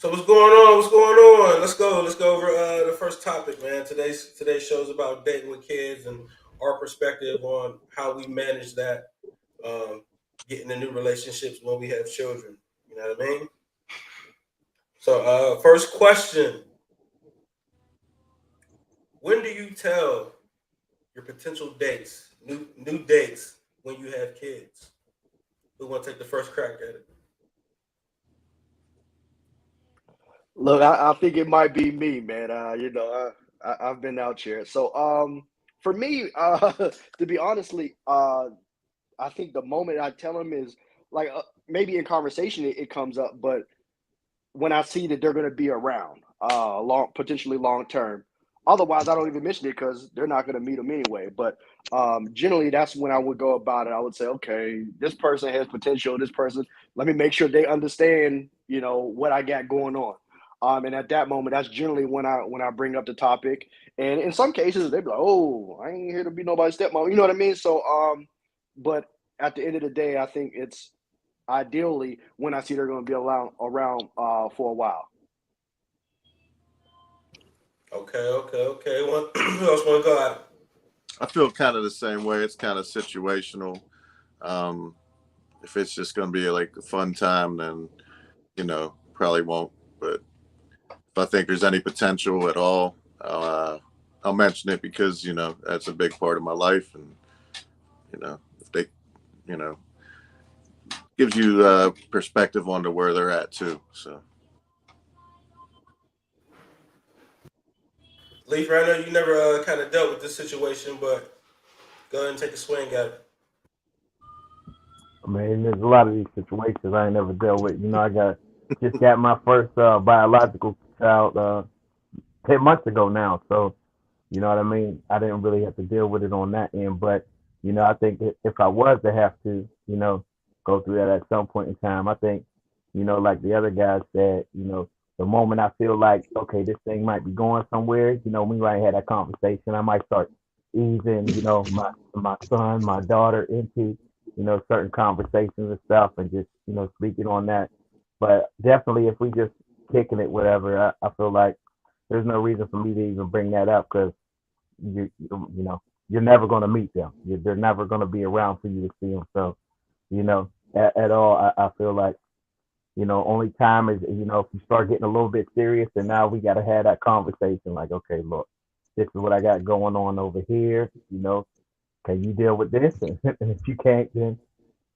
So what's going on? What's going on? Let's go. Let's go over the first topic, man. Today's show is about dating with kids and our perspective on how we manage that, um, getting into new relationships when we have children. You know what I mean? So, first question: when do you tell your potential dates, new dates, when you have kids? Who want to take the first crack at it? Look, I think it might be me, man. I've been out here. So, for me, to be honestly, I think the moment I tell them is like maybe in conversation it comes up, but when I see that they're going to be around, potentially long term. Otherwise, I don't even mention it because they're not going to meet them anyway. But generally, that's when I would go about it. I would say, okay, this person has potential. This person, let me make sure they understand, what I got going on. And at that moment, that's generally when I bring up the topic. And in some cases, they be like, "Oh, I ain't here to be nobody's stepmom." You know what I mean? So, but at the end of the day, I think it's ideally when I see they're going to be around for a while. Okay, okay, okay. Who else want to go at it? I feel kind of the same way. It's kind of situational. Um, if it's just going to be like a fun time, then probably won't. But if I think there's any potential at all, I'll mention it because that's a big part of my life, and if they, you know, gives you perspective onto where they're at too. So Leaf, I know you never kind of dealt with this situation, but go ahead and take a swing at it. I mean, there's a lot of these situations I ain't never dealt with. I just got my first biological child 10 months ago now, so you know what I mean. I didn't really have to deal with it on that end, but I think if I was to have to, go through that at some point in time, I think, like the other guys said, the moment I feel like okay, this thing might be going somewhere, we might have that conversation. I might start easing, my son, my daughter into certain conversations and stuff and just, speaking on that. But definitely if we just kicking it, whatever, I feel like there's no reason for me to even bring that up because you're never going to meet them. They're never going to be around for you to see them. So, at all, I feel like, only time is, if you start getting a little bit serious and now we got to have that conversation like, okay, look, this is what I got going on over here. Can you deal with this? And if you can't, then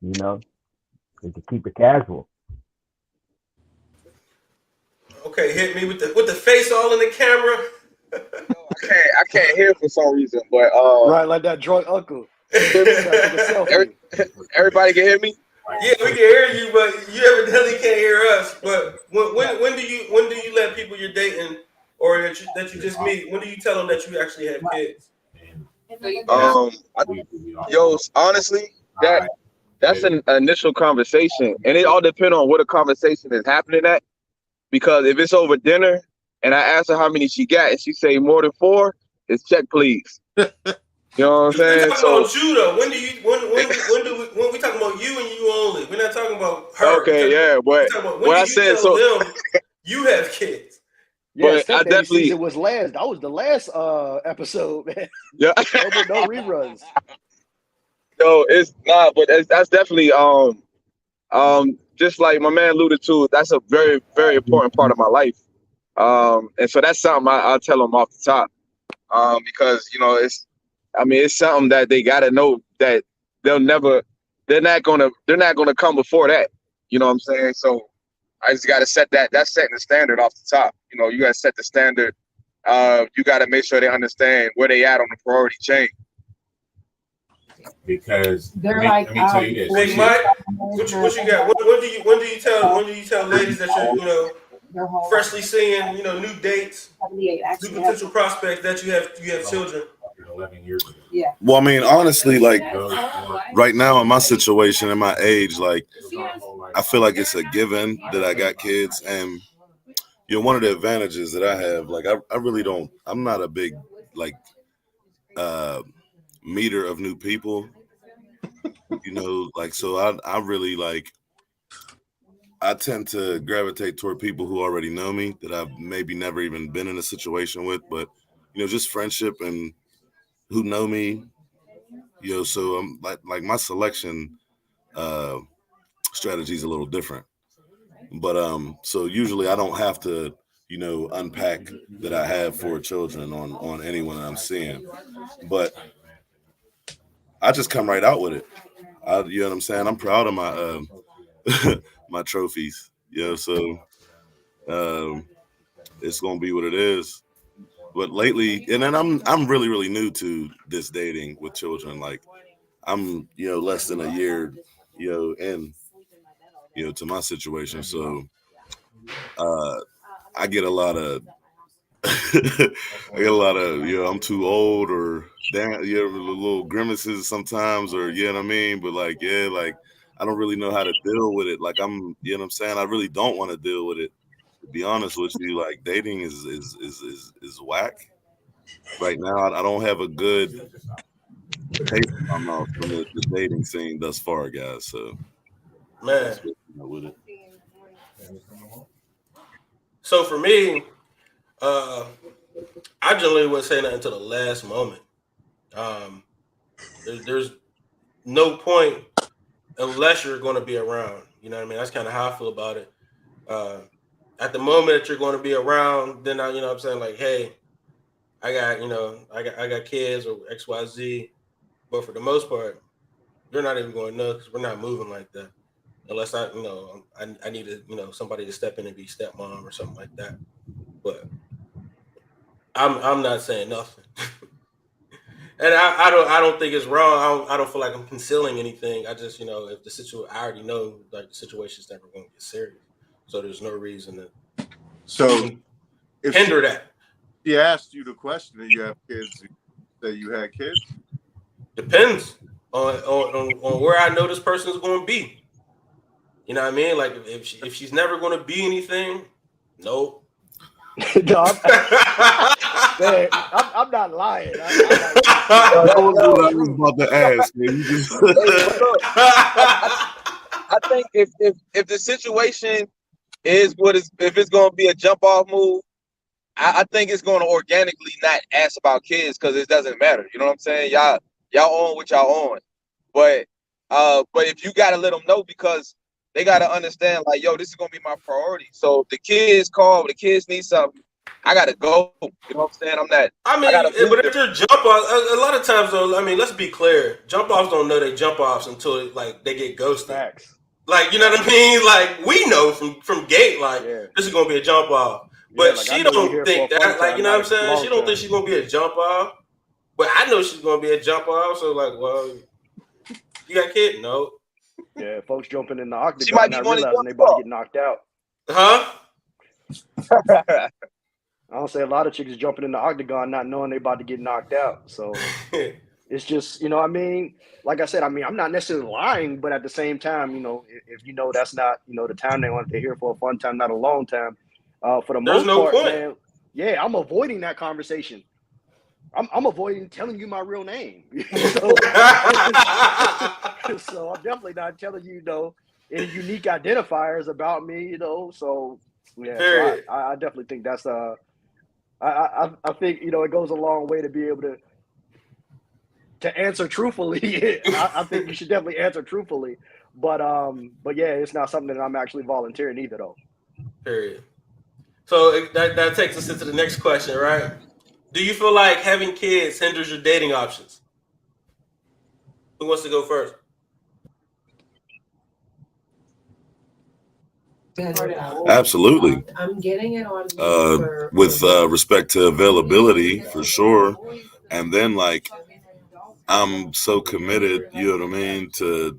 we can keep it casual. Okay, hit me with the face all in the camera. I can't hear for some reason, but Right, like that drunk uncle. Trying to take a every, selfie. everybody can hear me. Yeah, we can hear you, but you evidently can't hear us. But when do you let people you're dating or that you just meet? When do you tell them that you actually have kids? I, yo, honestly, that's an initial conversation, and it all depends on what a conversation is happening at. Because if it's over dinner, and I ask her how many she got, and she say more than four, it's check, please. You know what I'm We're saying? talking So about you though. When we talking about you and you only? We're not talking about her. okay, yeah, We but talking about when what do I you said, tell so them you have kids? Yeah, but I stepdaddy definitely, season was last. That was the last episode, man. yeah, No reruns. no, it's not, but that's definitely just like my man alluded to, that's a very, very important part of my life. And so that's something I'll tell them off the top. Because it's something that they got to know that they'll never, they're not gonna come before that. You know what I'm saying? So I just got to set that. That's setting the standard off the top. You got to set the standard. You got to make sure they understand where they at on the priority chain. Because let me tell you this. Big Mike, what you got? When do you tell ladies that you're freshly seeing new dates, new potential prospects that you have children? 11 years ago. Well, I mean, honestly, like right now in my situation, in my age, like I feel like it's a given that I got kids, and one of the advantages that I have, like I really don't, I'm not a big like uh meter of new people, like so I really like I tend to gravitate toward people who already know me that I've maybe never even been in a situation with, but just friendship and who know me. So I'm like my selection strategy is a little different. But so usually I don't have to, unpack that I have 4 children on anyone that I'm seeing. But I just come right out with it. You know what I'm saying? I'm proud of my my trophies. So it's gonna be what it is. But lately, and then I'm really, really new to this dating with children. Like I'm, less than a year, in, to my situation. So I get a lot of I get a lot of, I'm too old or damn, little grimaces sometimes, or you know what I mean. But like, like I don't really know how to deal with it. Like you know what I'm saying. I really don't want to deal with it. To be honest with you, like dating is whack right now. I don't have a good taste in my mouth from the dating scene thus far, guys. So Man. with it. So for me, I generally wouldn't say nothing until the last moment. There's no point unless you're going to be around. You know what I mean? That's kind of how I feel about it. At the moment that you're going to be around, then I, what I'm saying, like, hey, I got kids or XYZ. But for the most part, you're not even going to know because we're not moving like that. Unless I need to, somebody to step in and be stepmom or something like that. But I'm not saying nothing. And I don't think it's wrong. I don't feel like I'm concealing anything. I just, if the situation, I already know like the situation's never going to get serious. So there's no reason to hinder that. She asked you the question, do you have kids? Say you had kids? Depends on where I know this person is going to be. You know what I mean? Like if she's never going to be anything, nope. No, man, I'm not lying. That was what I was about to ask. Man. I think if the situation is if it's going to be a jump off move, I think it's going to organically not ask about kids because it doesn't matter. You know what I'm saying? Y'all own what y'all own. But if you got to let them know because they got to understand, like, yo, this is going to be my priority. So if the kids call, the kids need something, I got to go. You know what I'm saying? I'm not. I mean, but if you're jump off, a lot of times, though, I mean, let's be clear. Jump offs don't know they jump offs until, like, they get ghosted. Facts. Like, you know what I mean? Like, we know from gate, like, this is going to be a jump off. But she don't think that. Like, you know what I'm saying? She don't think she's going to be a jump off. But I know she's going to be a jump off. So, like, well, you got a kid? No. Yeah, folks jumping in the octagon not realizing they about to get knocked out. Huh? I don't say a lot of chicks jumping in the octagon not knowing they about to get knocked out. So it's just, what I mean? Like I said, I mean, I'm not necessarily lying, but at the same time, if that's not, the time they want, they're here for a fun time, not a long time. For the most part, man, yeah, I'm avoiding that conversation. I'm avoiding telling you my real name. So I'm definitely not telling you, any unique identifiers about me, So yeah, so I definitely think that's I think it goes a long way to be able to answer truthfully. I think you should definitely answer truthfully, but yeah, it's not something that I'm actually volunteering either, though. Period. So that takes us into the next question, right? Do you feel like having kids hinders your dating options? Who wants to go first? Absolutely. I'm getting it on with respect to availability, for sure. And then, like, I'm so committed, you know what I mean, to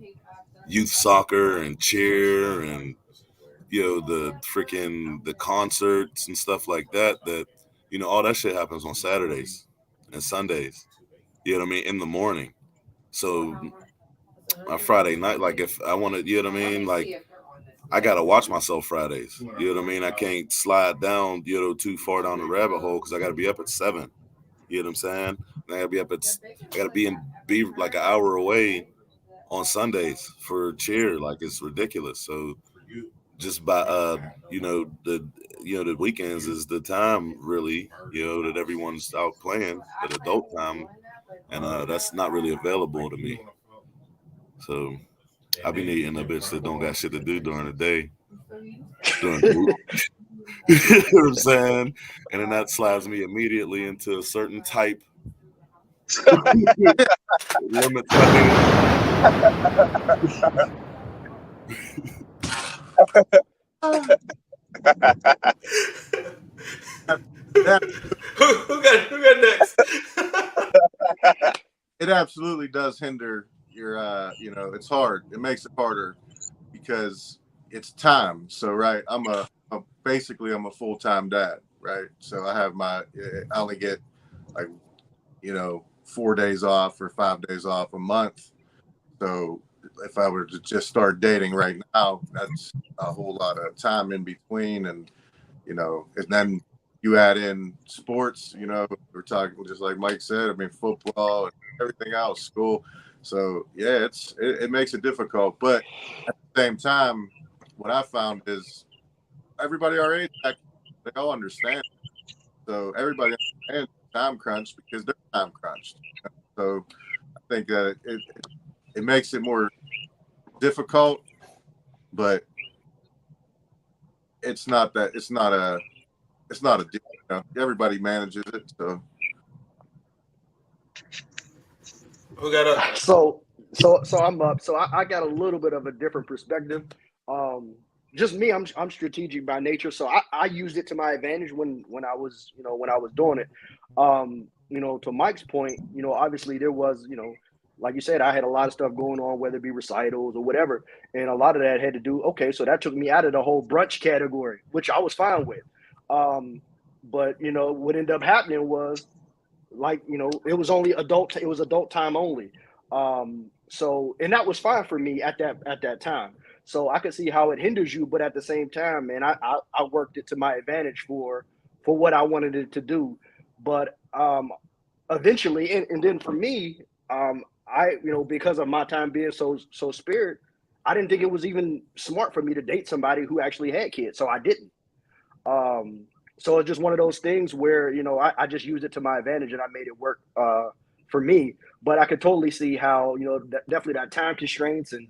youth soccer and cheer and, the concerts and stuff like that, all that shit happens on Saturdays and Sundays, you know what I mean, in the morning. So my Friday night, like, if I want to, you know what I mean, like, I gotta watch myself Fridays. You know what I mean? I can't slide down, too far down the rabbit hole because I gotta be up at 7. You know what I'm saying? And I gotta be like an hour away on Sundays for cheer. Like, it's ridiculous. So just by the weekends is the time really, that everyone's out playing at adult time, and that's not really available to me. So I be needing a bitch that don't got shit to do during the day, during the week. You know what I'm saying? And then that slides me immediately into a certain type. Limits That, who got next? it absolutely does hinder your, it's hard. It makes it harder because it's time. So, right, I'm basically a full-time dad, right? So I only get like, 4 days off or 5 days off a month. So if I were to just start dating right now, that's a whole lot of time in between. And then you add in sports, we're talking just like Mike said, I mean, football and everything else, school. So yeah, it makes it difficult. But at the same time, what I found is everybody our age, they all understand. So everybody understands time crunch because they're time crunched. So I think that it makes it more difficult, but it's not a deal. Everybody manages it. So Who got up? So I'm up. So I got a little bit of a different perspective. Just me, I'm strategic by nature. So I used it to my advantage when I was doing it. To Mike's point, obviously there was, like you said, I had a lot of stuff going on, whether it be recitals or whatever. And a lot of that had to do, okay, so that took me out of the whole brunch category, which I was fine with. But what ended up happening was, like, it was adult time only. So, and that was fine for me at that time. So I could see how it hinders you, but at the same time, man, I worked it to my advantage for what I wanted it to do. But eventually, and then for me, I because of my time being so spirit, I didn't think it was even smart for me to date somebody who actually had kids, so I didn't. So it's just one of those things where I just used it to my advantage and I made it work for me. But I could totally see how definitely that time constraints and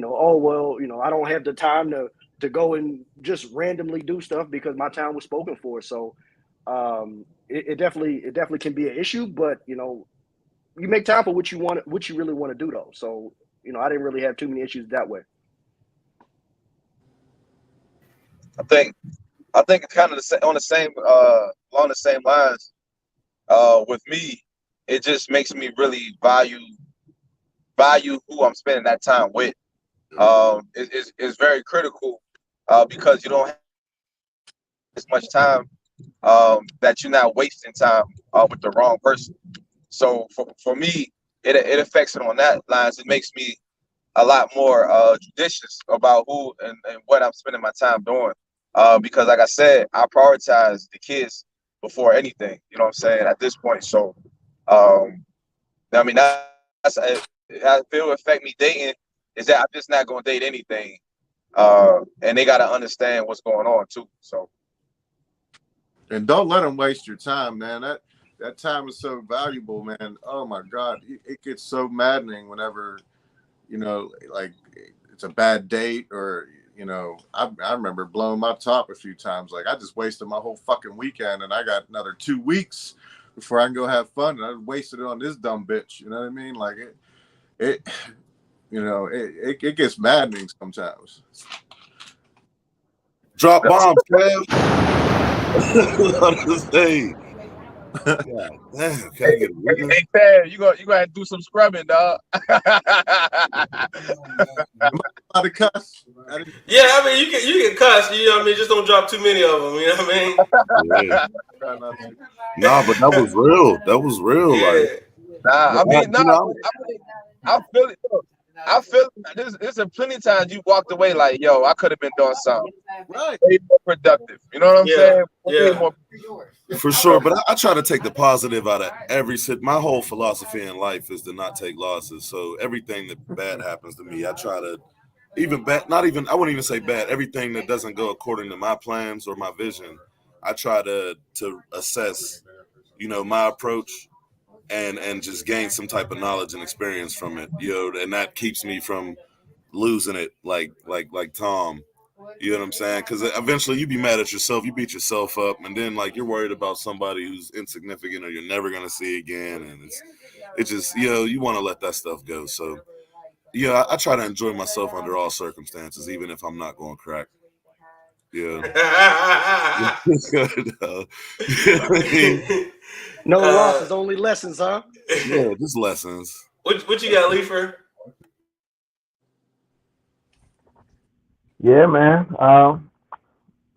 oh well, I don't have the time to go and just randomly do stuff because my time was spoken for. So it definitely can be an issue, but you make time for what you really want to do though. So I didn't really have too many issues that way. I think it's kind of on the same along the same lines. With me, it just makes me really value who I'm spending that time with. It's very critical because you don't have as much time that you're not wasting time with the wrong person. So for me, it affects it on that lines. It makes me a lot more judicious about who and what I'm spending my time doing. Because like I said, I prioritize the kids before anything, you know what I'm saying, at this point. So I mean that's I feel it affect me dating is that I'm just not gonna date anything. And they gotta understand what's going on too. So and don't let them waste your time, man. That time is so valuable, man. Oh my God. It gets so maddening whenever like it's a bad date or, I remember blowing my top a few times. Like I just wasted my whole fucking weekend and I got another 2 weeks before I can go have fun. And I wasted it on this dumb bitch. You know what I mean? Like it gets maddening sometimes. Drop bombs, Kev. Hey. Yeah, damn, can I get a witness? hey Pat, you gotta do some scrubbing, dog. Am I allowed to cuss? Yeah, I mean you can cuss, just don't drop too many of them, you know what I mean? Yeah. Nah, but that was real. That was real. Yeah. Like, Nah, I mean, I feel it. I feel there's plenty of times you walked away like, yo, I could have been doing something Right. way more productive. You know what I'm saying? Yeah. for sure, but I try to take the positive out of every my whole philosophy in life is to not take losses. So everything that bad happens to me, I try to even bad, not even, I wouldn't even say bad, everything that doesn't go according to my plans or my vision, I try to assess, my approach and just gain some type of knowledge and experience from it, and that keeps me from losing it like Tom. You know what I'm saying? Because eventually you be mad at yourself, you beat yourself up, and then like you're worried about somebody who's insignificant or you're never gonna see again, and it's just you want to let that stuff go. So I try to enjoy myself under all circumstances, even if I'm not going crack. Yeah. No losses, only lessons, huh? Yeah, just lessons. What you got, Leifer? Yeah, man.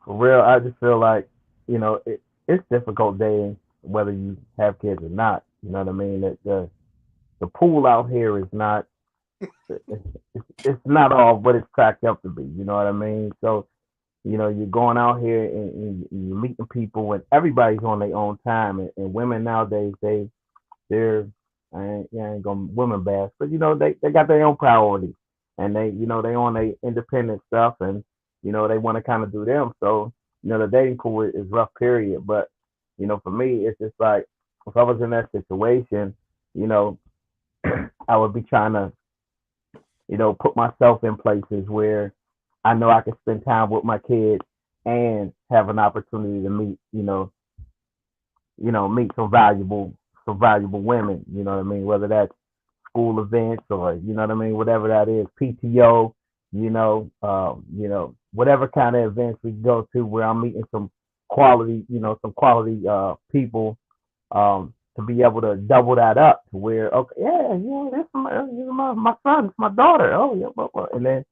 For real, I just feel like it's difficult dating whether you have kids or not. You know what I mean? The pool out here is not it's not all what it's cracked up to be. You know what I mean? So you're going out here and you're meeting people, and everybody's on their own time. And women nowadays, they're I ain't gonna women bash, but they got their own priorities, and they on their independent stuff, and they want to kind of do them. So the dating pool is rough, period. But for me, it's just like if I was in that situation, I would be trying to put myself in places where I know I can spend time with my kids and have an opportunity to meet meet some valuable women. You know what I mean? Whether that's school events or whatever that is, PTO. Whatever kind of events we go to where I'm meeting some quality people. To be able to double that up to where this is my son, it's my daughter. Oh yeah, and then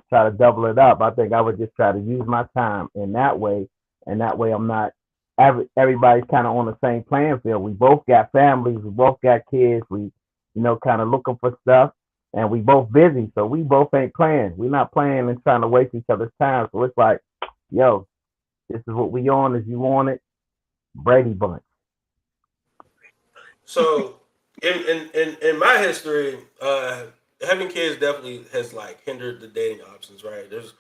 try to double it up. I think I would just try to use my time in that way, and that way I'm not. Everybody's kind of on the same playing field. We both got families, we both got kids. We, kind of looking for stuff, and we both busy, so we both ain't playing. We're not playing and trying to waste each other's time. So it's like, yo, this is what we on. If you want it, Brady Bunch. So in my history, having kids definitely has like hindered the dating options, right? There's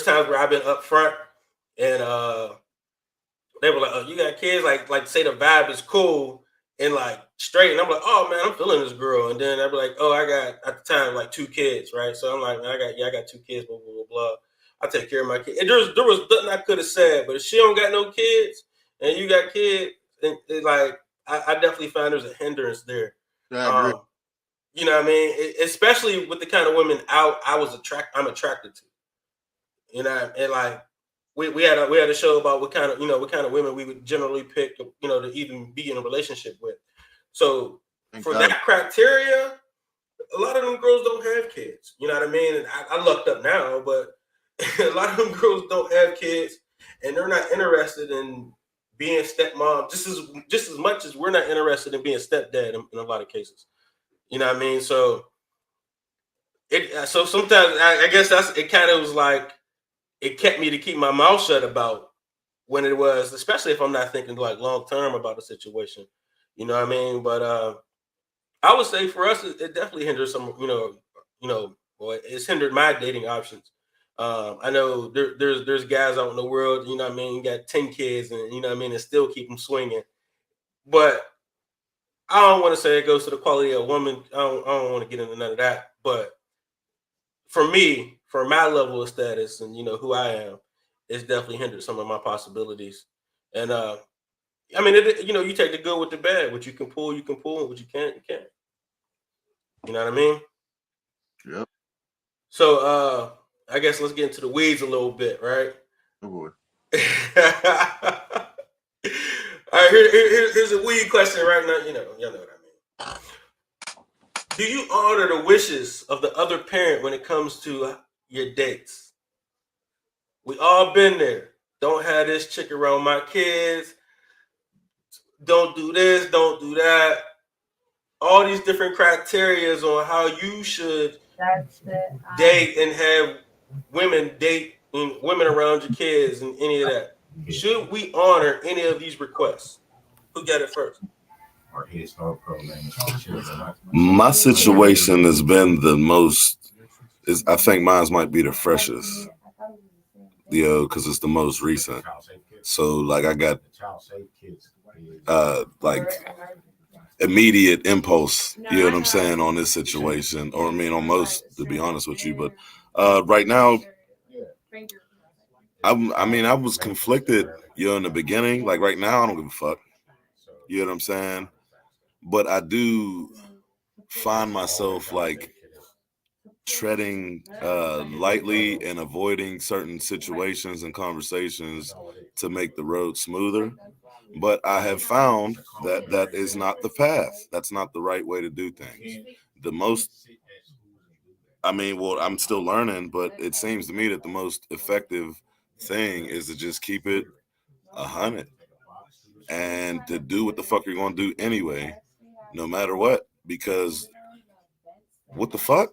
times where I've been upfront and they were like, "Oh, you got kids?" Like say the vibe is cool and like straight, and I'm like, "Oh man, I'm feeling this girl," and then I'd be like, "Oh, I got at the time like 2 kids, right?" So I'm like, man, I got 2 kids, blah blah blah blah. I take care of my kids. And there was nothing I could have said, but if she don't got no kids and you got kids, and like I definitely find there's a hindrance there. I agree. You know what I mean? Especially with the kind of women I'm attracted to. And like we had a show about what kind of women we would generally pick, to even be in a relationship with. So for that criteria, a lot of them girls don't have kids. You know what I mean? And I lucked up now, but a lot of them girls don't have kids, and they're not interested in being stepmom just as much as we're not interested in being stepdad in a lot of cases. You know what I mean? So sometimes I guess it kind of was like it kept me to keep my mouth shut about when it was, especially if I'm not thinking like long term about the situation. You know what I mean? But I would say for us, it definitely hinders some. Well, it's hindered my dating options. I know there's guys out in the world. You know what I mean? You got 10 kids, and you know what I mean, and still keep them swinging. But I don't want to say it goes to the quality of a woman. I don't want to get into none of that. But for me, for my level of status and who I am, it's definitely hindered some of my possibilities. And I mean, you take the good with the bad. What you can pull, and what you can't, you can't. You know what I mean? Yep. So I guess let's get into the weeds a little bit, right? Oh boy. All right, here's a weed question right now. Y'all know what I mean. Do you honor the wishes of the other parent when it comes to your dates? We all been there. Don't have this chick around my kids. Don't do this. Don't do that. All these different criteria on how you should date and have women date and women around your kids and any of that. Should we honor any of these requests? Who got it first? My situation has been the most I think mine might be the freshest, because it's the most recent. So like I got like immediate impulse, you know what I'm saying, on this situation, or I mean on most, to be honest with you. But right now, I mean I was conflicted, in the beginning. Like right now, I don't give a fuck. You know what I'm saying? But I do find myself like treading lightly and avoiding certain situations and conversations to make the road smoother. But I have found that that is not the path. That's not the right way to do things. The most, I mean, well, I'm still learning, but it seems to me that the most effective thing is to just keep it 100 and to do what the fuck you're gonna do anyway, no matter what. Because what the fuck,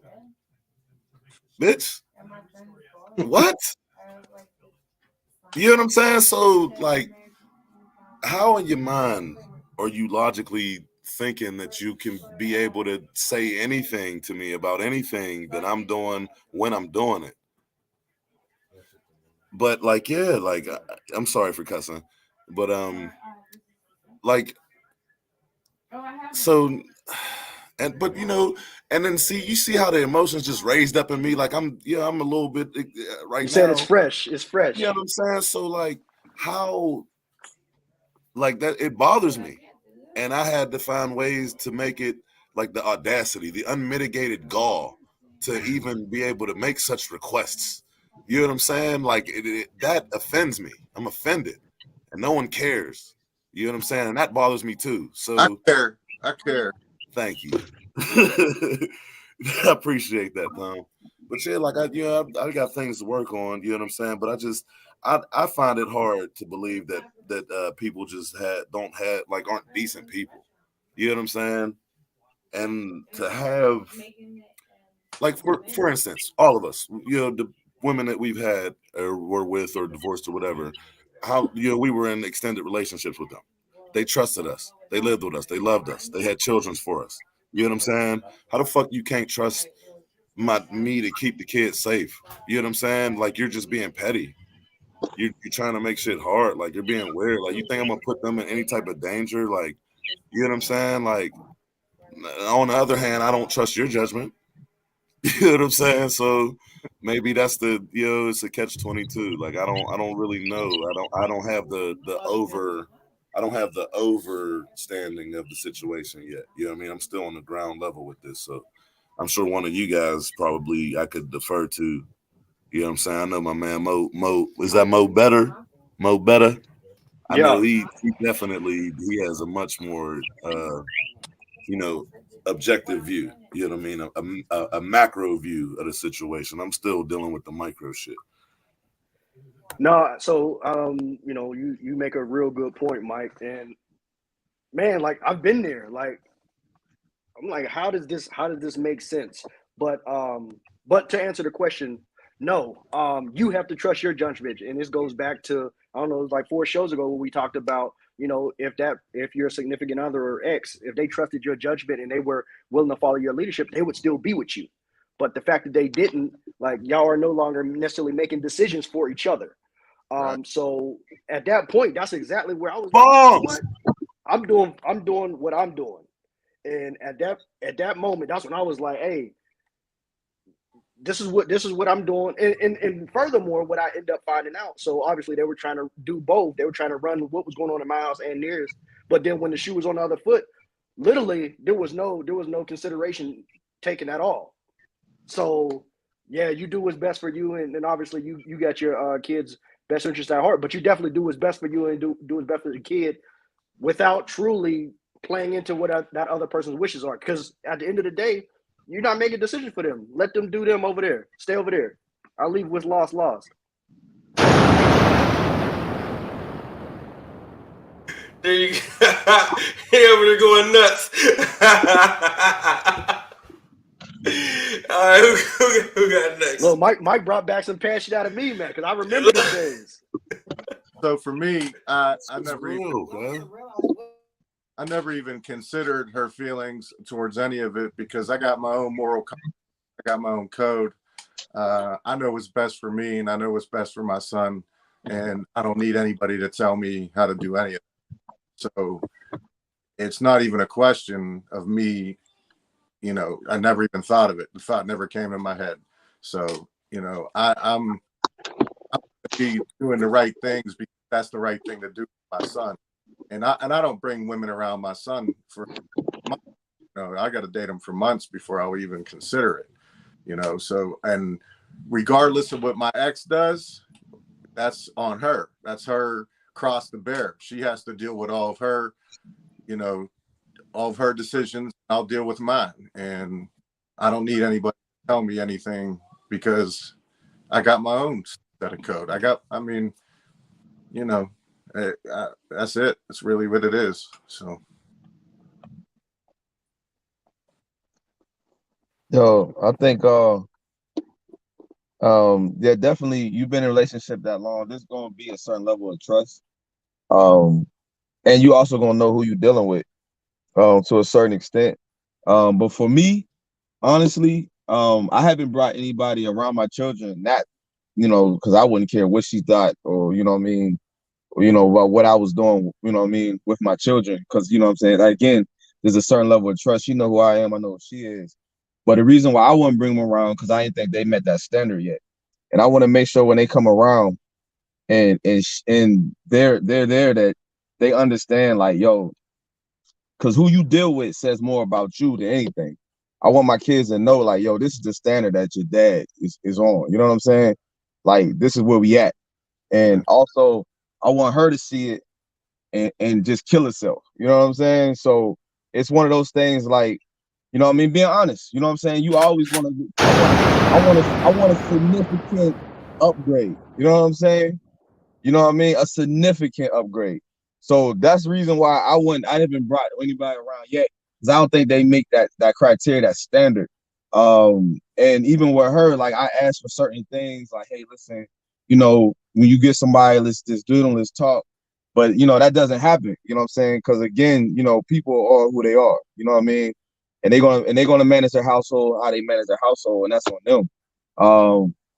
bitch? What? You know what I'm saying? So, like, how in your mind are you logically thinking that you can be able to say anything to me about anything that I'm doing when I'm doing it? But like, yeah, like I'm sorry for cussing, but like so, and but and then you see how the emotions just raised up in me. Like I'm a little bit You right said now. it's fresh. It's fresh. You know what I'm saying? So like, how like that it bothers me, and I had to find ways to make it like the audacity, the unmitigated gall to even be able to make such requests. You know what I'm saying? Like that offends me. I'm offended, and no one cares. You know what I'm saying? And that bothers me too. I So care. I care. thank you. I appreciate that, Tom. But yeah, like I got things to work on. You know what I'm saying? But I find it hard to believe that people just don't have like aren't decent people. You know what I'm saying? And to have like for instance, all of us, the women that we've had or were with or divorced or whatever, how we were in extended relationships with them. They trusted us. They lived with us. They loved us. They had children for us. You know what I'm saying? How the fuck you can't trust me to keep the kids safe? You know what I'm saying? Like you're just being petty. You're trying to make shit hard. Like you're being weird. Like you think I'm gonna put them in any type of danger? Like you know what I'm saying? Like on the other hand, I don't trust your judgment. You know what I'm saying? So maybe that's it's a catch-22. Like I don't really know. I don't have I don't have the overstanding of the situation yet. You know what I mean? I'm still on the ground level with this. So I'm sure one of you guys probably I could defer to. You know what I'm saying? I know my man Mo is that Mo better? Mo better? I know Yeah. he definitely he has a much more objective view. You know what I mean? A macro view of the situation. I'm still dealing with the micro shit. No, so you make a real good point, Mike. And man, like I've been there. Like I'm like, how does this make sense? But to answer the question, no. You have to trust your judgment. And this goes back to, I don't know, it was like 4 shows ago when we talked about, if your significant other or ex, if they trusted your judgment and they were willing to follow your leadership, they would still be with you. But the fact that they didn't, like y'all are no longer necessarily making decisions for each other. Right. So at that point, that's exactly where I was like, Bombs! I'm doing what I'm doing. And at that moment, that's when I was like, hey, this is what I'm doing. And furthermore, what I end up finding out. So obviously they were trying to do both. They were trying to run what was going on in my house and theirs. But then when the shoe was on the other foot, literally there was no consideration taken at all. So yeah, you do what's best for you, and obviously you got your kids' best interest at heart, but you definitely do what's best for you and do what's best for the kid without truly playing into what that other person's wishes are. Because at the end of the day, you're not making decisions for them. Let them do them over there. Stay over there. I'll leave what's lost. There you go. He over there going nuts. All right, who got next? Look, Mike brought back some passion out of me, man, because I remember the days. So for me, I never even considered her feelings towards any of it because I got my own I got my own code. I know what's best for me, and I know what's best for my son, and I don't need anybody to tell me how to do any of it. So it's not even a question of me. I never even thought of it. The thought never came in my head. So I'm be doing the right things because that's the right thing to do for my son. And I don't bring women around my son for months. I got to date him for months before I would even consider it. So, and regardless of what my ex does, that's on her. That's her cross to bear. She has to deal with all of her decisions. I'll deal with mine. And I don't need anybody to tell me anything because I got my own set of code. That's it. That's really what it is. So. Yo, I think yeah, definitely you've been in a relationship that long. There's gonna be a certain level of trust. And you also gonna know who you're dealing with, to a certain extent. But for me, honestly, I haven't brought anybody around my children that, because I wouldn't care what she thought or what I mean, about what I was doing, with my children. Because what I'm saying, like, again, there's a certain level of trust. She know who I am, I know who she is. But the reason why I wouldn't bring them around because I didn't think they met that standard yet. And I want to make sure when they come around and they're there that they understand, like, yo, because who you deal with says more about you than anything. I want my kids to know, like, yo, this is the standard that your dad is on. You know what I'm saying? Like, this is where we at. And also, I want her to see it and just kill herself. You know what I'm saying? So it's one of those things, like, being honest. You know what I'm saying? You always want to. I want a significant upgrade. You know what I'm saying? You know what I mean? A significant upgrade. So that's the reason why I haven't brought anybody around yet, because I don't think they make that criteria, that standard. And even with her, like, I asked for certain things, like, hey, listen, when you get somebody, let's just do it, let's talk. But that doesn't happen. You know what I'm saying? Because again, people are who they are. You know what I mean? And they're gonna manage their household how they manage their household, and that's on them.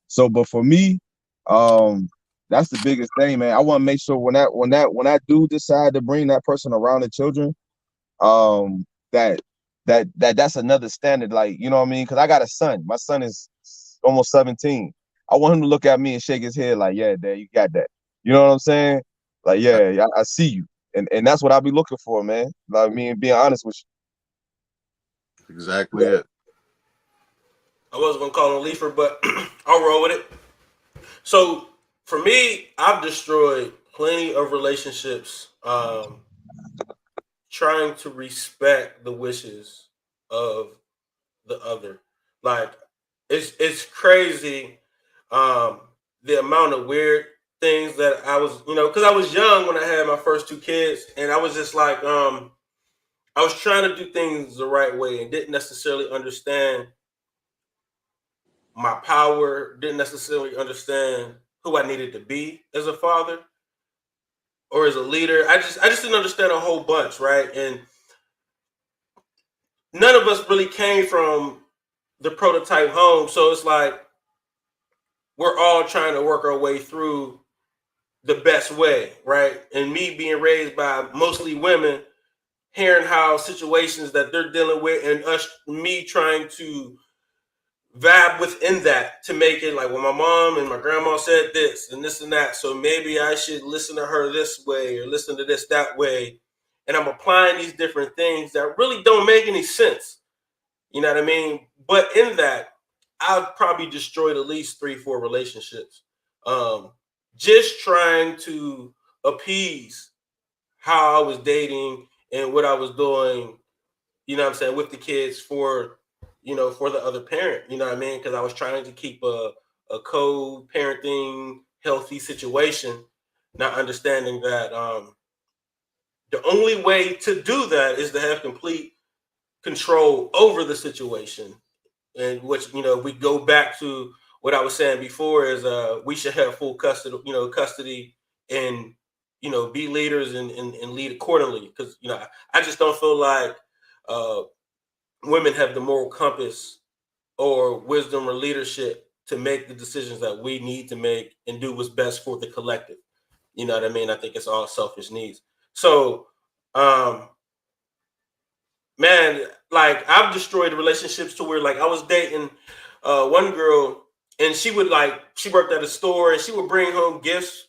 So, but for me, that's the biggest thing, man. I want to make sure when I do decide to bring that person around the children, that that's another standard, like, you know what I mean? Because I got a son. My son is almost 17. I want him to look at me and shake his head like, yeah, Dad, you got that. You know what I'm saying? Like, yeah, I see you, and that's what I'll be looking for, man. Like, I mean, being honest with Exactly it. I wasn't gonna call him Leafer, but I'll roll with it. So for me, I've destroyed plenty of relationships, trying to respect the wishes of the other. Like, it's crazy, the amount of weird things that I was, because I was young when I had my first two kids, and I was just like, I was trying to do things the right way and didn't necessarily understand my power, didn't necessarily understand who I needed to be as a father or as a leader. I just didn't understand a whole bunch, right? And none of us really came from the prototype home, so it's like we're all trying to work our way through the best way, right? And me being raised by mostly women, hearing how situations that they're dealing with, and me trying to vibe within that to make it like, well, my mom and my grandma said this and this and that, so maybe I should listen to her this way or listen to this that way. And I'm applying these different things that really don't make any sense. You know what I mean? But in that, I've probably destroyed at least 3, 4 relationships. Just trying to appease how I was dating and what I was doing, what I'm saying, with the kids for the other parent, you know what I mean? Because I was trying to keep a co-parenting healthy situation, not understanding that the only way to do that is to have complete control over the situation. And which, we go back to what I was saying before is we should have full custody and be leaders and lead accordingly, because I just don't feel like uh women have the moral compass or wisdom or leadership to make the decisions that we need to make and do what's best for the collective. You know what I mean? I think it's all selfish needs. So, man, like I've destroyed relationships to where like I was dating one girl and she worked at a store and she would bring home gifts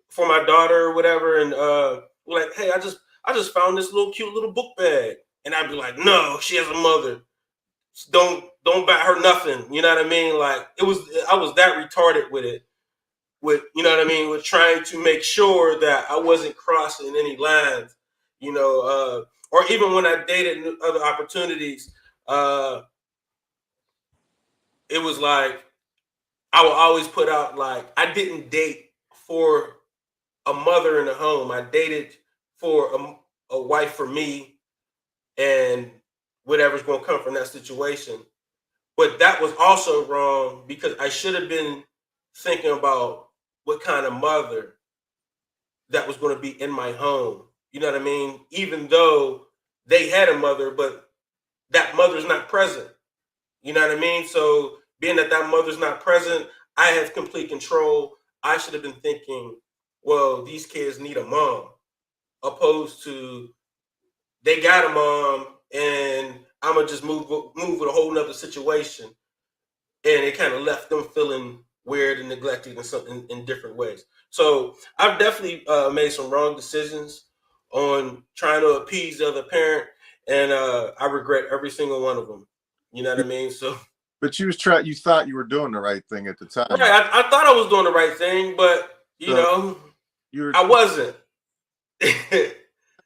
for my daughter or whatever, and like, hey, I just found this little cute little book bag, and I'd be like, no, she has a mother. Don't buy her nothing. You know what I mean? Like I was that retarded with it. With you know what I mean? With trying to make sure that I wasn't crossing any lines. You know, or even when I dated other opportunities, it was like I would always put out like I didn't date for a mother in the home. I dated for a wife for me and whatever's going to come from that situation. But that was also wrong because I should have been thinking about what kind of mother that was going to be in my home. You know what I mean? Even though they had a mother, but that mother's not present. You know what I mean? So being that mother's not present, I have complete control. I should have been thinking, well, these kids need a mom, opposed to they got a mom and I'm gonna just move with a whole nother situation, and it kind of left them feeling weird and neglected in different ways. So I've definitely made some wrong decisions on trying to appease the other parent, and I regret every single one of them. You know what I mean? So. But you thought you were doing the right thing at the time. Right, I thought I was doing the right thing, but you know, I wasn't.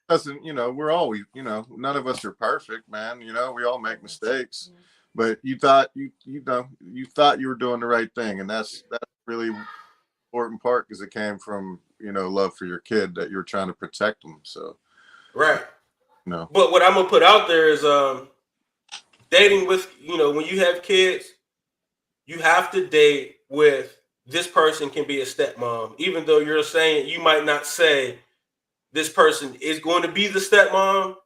Doesn't we're always none of us are perfect, man. We all make mistakes, but you thought you thought you were doing the right thing, and that's really important part because it came from love for your kid that you're trying to protect them. So right, no. But what I'm gonna put out there is dating with when you have kids, you have to date with this person can be a stepmom, even though you're saying you might not say this person is going to be the stepmom.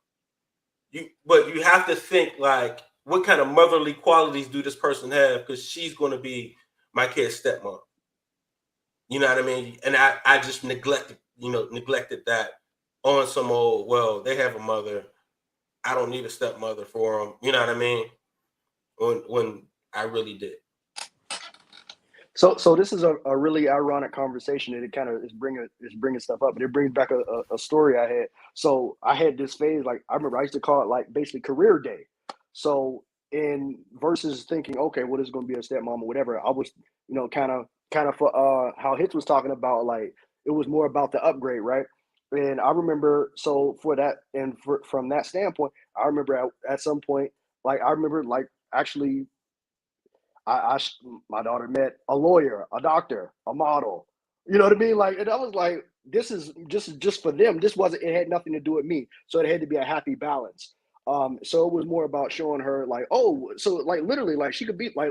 But you have to think like, what kind of motherly qualities do this person have? Because she's going to be my kid's stepmom. You know what I mean? And I just neglected that on some old, well, they have a mother. I don't need a stepmother for them. You know what I mean? When I really did. So this is a really ironic conversation, and it kind of is bringing stuff up, but it brings back a story I had. So I had this phase, like I remember I used to call it like basically career day. So in versus thinking, okay, what is going to be a stepmom or whatever, I was kind of for how Hitz was talking about, like it was more about the upgrade, right? And I remember, so for that, and from that standpoint, I remember at some point, like I remember like actually. My daughter met a lawyer, a doctor, a model. You know what I mean? Like, and I was like, this is just for them. It had nothing to do with me. So it had to be a happy balance. So it was more about showing her like, oh, so like literally, like she could be like,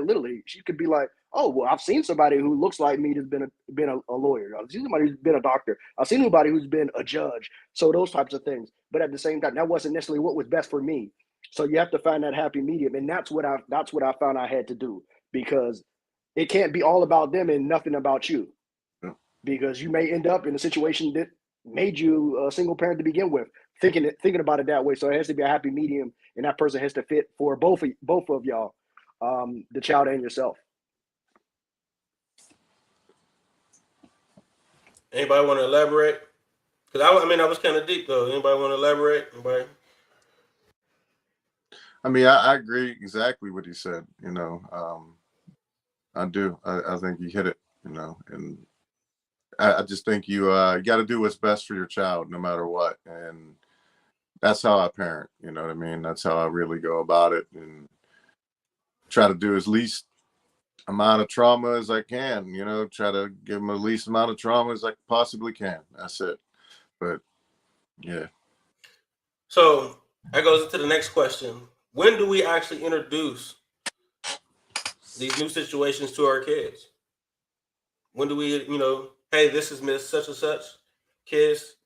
oh, well, I've seen somebody who looks like me that's been a lawyer. I've seen somebody who's been a doctor. I've seen somebody who's been a judge. So those types of things. But at the same time, that wasn't necessarily what was best for me. So you have to find that happy medium, and that's what I found I had to do. Because it can't be all about them and nothing about you, because you may end up in a situation that made you a single parent to begin with, thinking about it that way. So it has to be a happy medium, and that person has to fit for both of y'all, the child and yourself. Anybody want to elaborate? Because I was kind of deep though. Anybody want to elaborate? Anybody? I mean, I agree exactly what he said. I do. I think you hit it, and I just think you got to do what's best for your child no matter what. And that's how I parent, you know what I mean? That's how I really go about it, and try to do as least amount of trauma as I can, try to give them the least amount of trauma as I possibly can. That's it. But yeah. So that goes into the next question. When do we actually introduce these new situations to our kids? When do we, hey, this is Miss Such and Such, kids?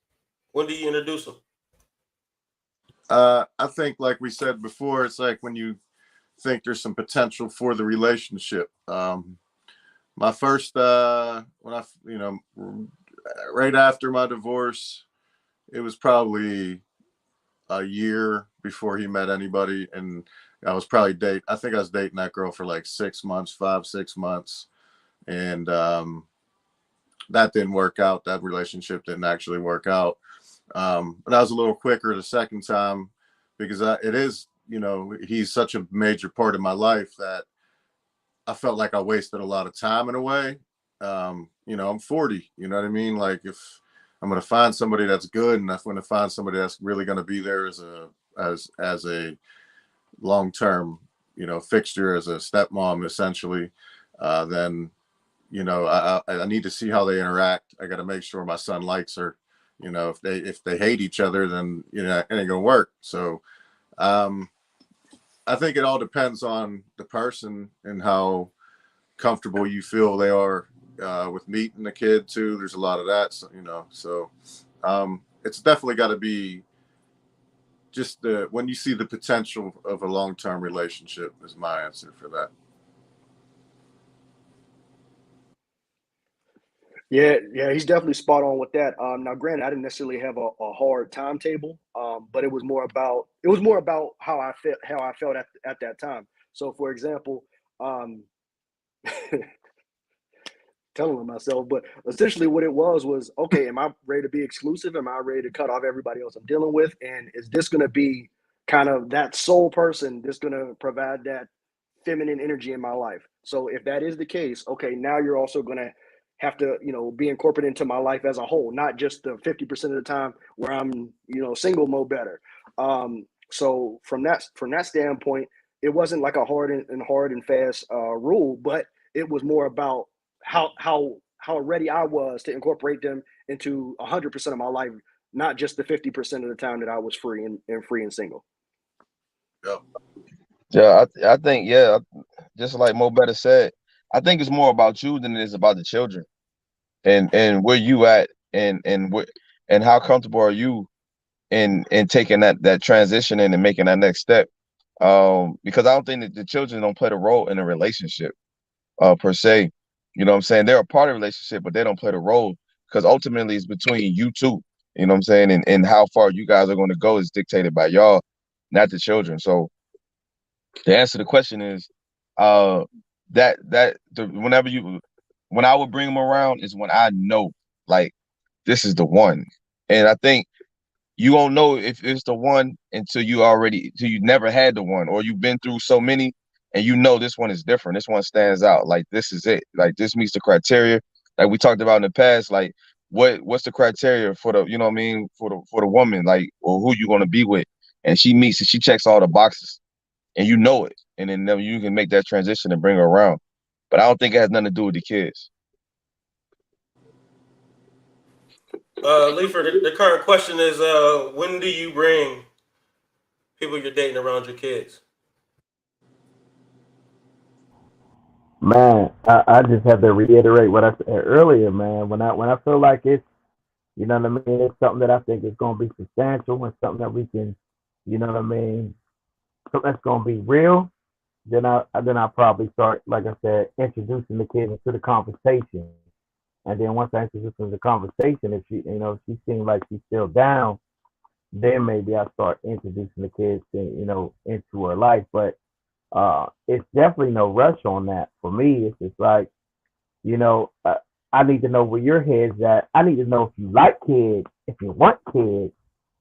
When do you introduce them? I think, like we said before, it's like when you think there's some potential for the relationship. My first, right after my divorce, it was probably a year before he met anybody, and I was probably I think I was dating that girl for like 6 months, 6 months, and that didn't work out. That relationship didn't actually work out. But I was a little quicker the second time because it is, he's such a major part of my life that I felt like I wasted a lot of time in a way. I'm 40, you know what I mean? Like if I'm going to find somebody that's good and I'm going to find somebody that's really going to be there as a long-term, fixture, as a stepmom, essentially, then, I need to see how they interact. I got to make sure my son likes her. If they hate each other, then, it ain't gonna work. So, I think it all depends on the person and how comfortable you feel they are with meeting the kid too. There's a lot of that, so it's definitely got to be just when you see the potential of a long-term relationship is my answer for that. Yeah, he's definitely spot on with that. Now, granted, I didn't necessarily have a hard timetable, but it was more about how I felt at that time. So, for example, telling myself, but essentially what it was okay, am I ready to be exclusive? Am I ready to cut off everybody else I'm dealing with? And is this going to be kind of that sole person that's going to provide that feminine energy in my life? So if that is the case, okay, now you're also going to have to, be incorporated into my life as a whole, not just the 50% of the time where I'm, single mode better. So from that standpoint, it wasn't like a hard and fast rule, but it was more about how ready I was to incorporate them into 100% of my life, not just the 50% of the time that I was free and single. Yep. Yeah, I think, just like Mo Better said, I think it's more about you than it is about the children, and where you at, and how comfortable are you in taking that transition in and making that next step. Because I don't think that the children don't play the role in a relationship, per se. You know what I'm saying? They're a part of the relationship, but they don't play the role because ultimately it's between you two. You know what I'm saying? And how far you guys are going to go is dictated by y'all, not the children. So the answer to the question is, when I would bring them around is when I know, like, this is the one. And I think you won't know if it's the one until you never had the one, or you've been through so many and this one is different. This one stands out. Like, this is it. Like, this meets the criteria. Like we talked about in the past, like what's the criteria for the, what I mean, for the woman, like, or who you going to be with. And she checks all the boxes and it. And then you can make that transition and bring her around. But I don't think it has nothing to do with the kids. Leifer, the current question is, when do you bring people you're dating around your kids? Man, I just have to reiterate what I said earlier, man. When I feel like it's, you know what I mean, it's something that I think is going to be substantial and something that we can, you know what I mean, something that's going to be real. Then I probably start, like I said, introducing the kids into the conversation. And then once I introduce them to the conversation, if she seems like she's still down, then maybe I start introducing the kids into her life. But it's definitely no rush on that. For me, it's just like, I need to know where your head's at. I need to know if you like kids, if you want kids,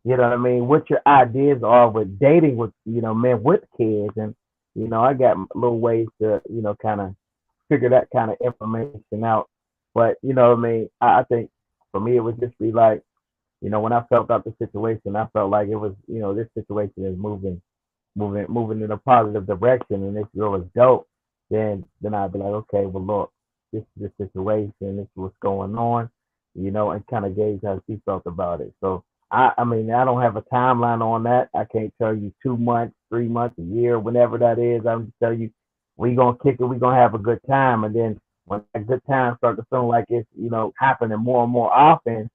you know what I mean, what your ideas are with dating with, men with kids. And, I got little ways to, kind of figure that kind of information out. But, you know what I mean, I think for me, it would just be like, when I felt out the situation, I felt like it was, this situation is moving in a positive direction, and this girl is dope. Then I'd be like, okay, well, look, this is the situation, this is what's going on, and kind of gauge how she felt about it. So I mean, I don't have a timeline on that. I can't tell you 2 months, 3 months, a year, whenever that is. I'm just tell you, we gonna kick it, we gonna have a good time, and then when that good time starts to feel like it's happening more and more often,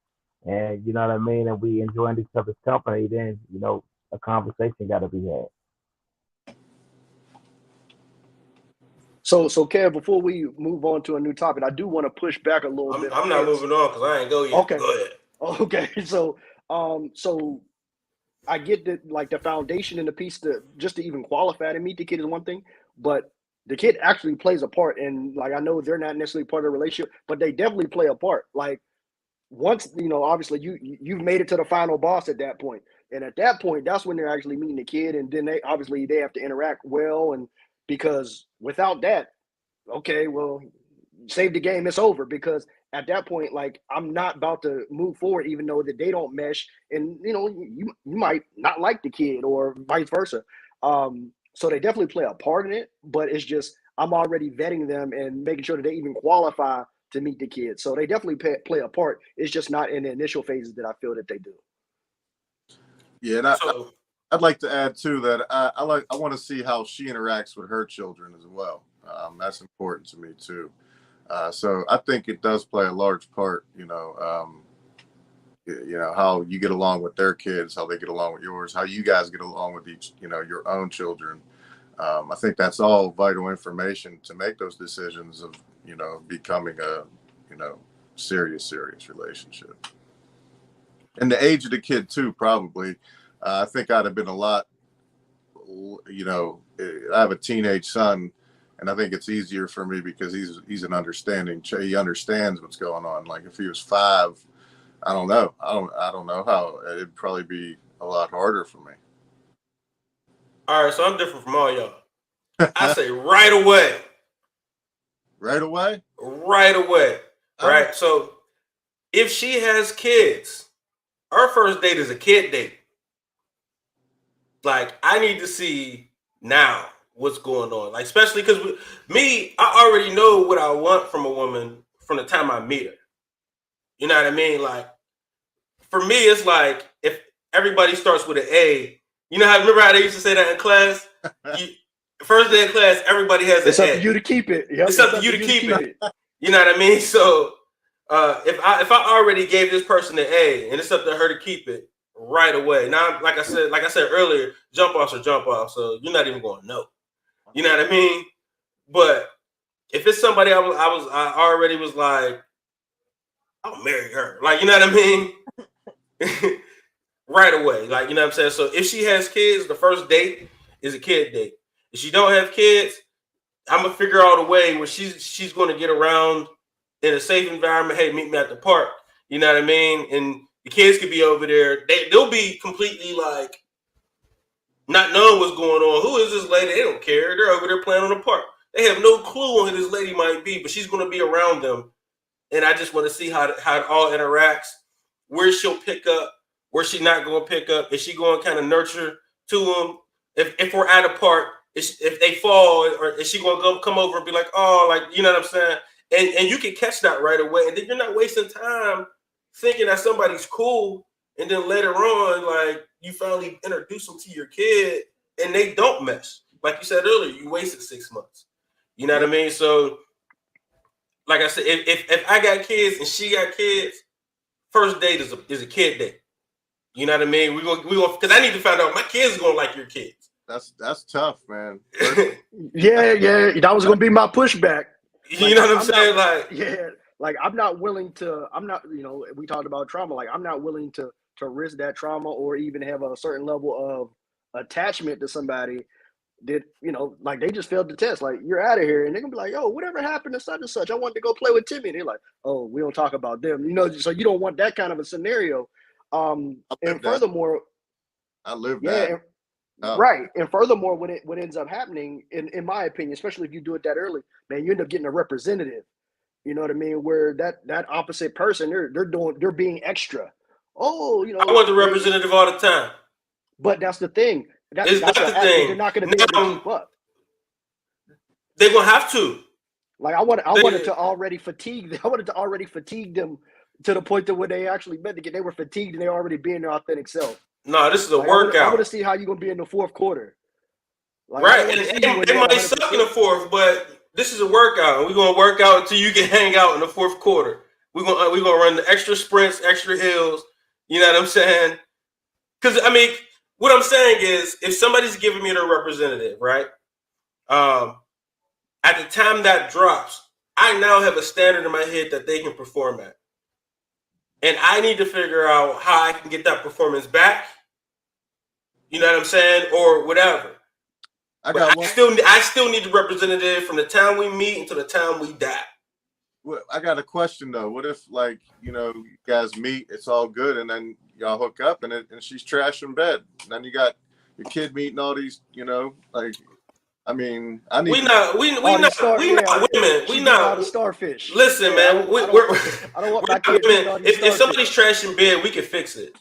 and you know what I mean, and we enjoying each other's company, then a conversation got to be had. So Kev, before we move on to a new topic, I do want to push back a little bit. I'm not moving on because I ain't go yet. Okay. Go ahead. Okay. So I get that, like, the foundation and the piece just to even qualify to meet the kid is one thing, but the kid actually plays a part. And, like, I know they're not necessarily part of the relationship, but they definitely play a part. Like, once, obviously you've made it to the final boss at that point. And at that point, that's when they're actually meeting the kid. And then they have to interact well. And because without that, okay, well, save the game, it's over. Because at that point, like, I'm not about to move forward, even though that they don't mesh. And, you might not like the kid or vice versa. So they definitely play a part in it, but it's just, I'm already vetting them and making sure that they even qualify to meet the kids. So they definitely play a part. It's just not in the initial phases that I feel that they do. Yeah, and I'd like to add too that I want to see how she interacts with her children as well. That's important to me too. So I think it does play a large part. How you get along with their kids, how they get along with yours, how you guys get along with each, your own children. I think that's all vital information to make those decisions of, becoming a, serious relationship. And the age of the kid too, probably. I think I'd have been a lot, I have a teenage son, and I think it's easier for me because he's an understanding. He understands what's going on. Like if he was 5, I don't know. I don't know how. It'd probably be a lot harder for me. All right, so I'm different from all y'all. I say right away. Right away? Right away. Right? So if she has kids, our first date is a kid date. Like, I need to see now what's going on. Like, especially because I already know what I want from a woman from the time I meet her. You know what I mean? Like, for me, it's like if everybody starts with an A, remember how they used to say that in class? First day of class, everybody has an A. It's up to you to keep it. Yep, it's up to you to keep it. You know what I mean? So if I already gave this person an A and it's up to her to keep it right away. Now, like I said earlier, jump offs are jump offs, so you're not even going to know. You know what I mean? But if it's somebody I already was like, I'll marry her. Like, you know what I mean? Right away. Like, you know what I'm saying? So if she has kids, the first date is a kid date. If she don't have kids, I'm gonna figure out a way where she's gonna get around in a safe environment. Hey, meet me at the park. You know what I mean? And the kids could be over there. They'll be completely like not knowing what's going on. Who is this lady? They don't care. They're over there playing on the park. They have no clue on who this lady might be, but she's gonna be around them. And I just want to see how it all interacts, where she'll pick up, where she's not going to pick up. Is she going to kind of nurture to them? If we're at a park, if they fall, or is she going to come over and be like, oh, like, you know what I'm saying? And you can catch that right away. And then you're not wasting time thinking that somebody's cool. And then later on, like, you finally introduce them to your kid and they don't mesh. Like you said earlier, you wasted 6 months. You know what I mean? So, like I said, if I got kids and she got kids, first date is a kid date. You know what I mean? We go because I need to find out my kids are gonna like your kids. That's tough, man. Yeah, that was gonna be my pushback. You know what I'm saying? Like I'm not willing to. I'm not. We talked about trauma. Like I'm not willing to risk that trauma or even have a certain level of attachment to somebody that, like they just failed the test. Like, you're out of here. And they're gonna be like, oh, whatever happened to such and such? I wanted to go play with Timmy. And they're like, oh, we don't talk about them. So you don't want that kind of a scenario. And furthermore, I live that. Right. And furthermore, what ends up happening, in my opinion, especially if you do it that early, man, you end up getting a representative. You know what I mean? Where that opposite person, they're being extra. Oh, I want the representative all the time. But that's the thing. That's the thing. They're not going to be able to keep up. They're going to have to. Like I wanted to already fatigue them. I wanted to already fatigue them to the point that when they actually met again, they were fatigued and they already being their authentic self. No, this is a workout. I want to see how you're going to be in the fourth quarter. Like, right. And they might suck in the fourth, but this is a workout. And we're going to work out until you can hang out in the fourth quarter. We're going to run the extra sprints, extra hills. You know what I'm saying? Because, I mean, what I'm saying is if somebody's giving me the representative, right? at the time that drops, I now have a standard in my head that they can perform at. And I need to figure out how I can get that performance back. You know what I'm saying? Or whatever. I still need the representative from the time we meet until the time we die. Well, I got a question though. What if, like, you guys meet, it's all good, and then y'all hook up, and she's trash in bed, and then you got your kid meeting all these, like, I mean, I need. We not women. We not starfish. Listen, man. I don't want my kids. If somebody's trash in bed, we can fix it.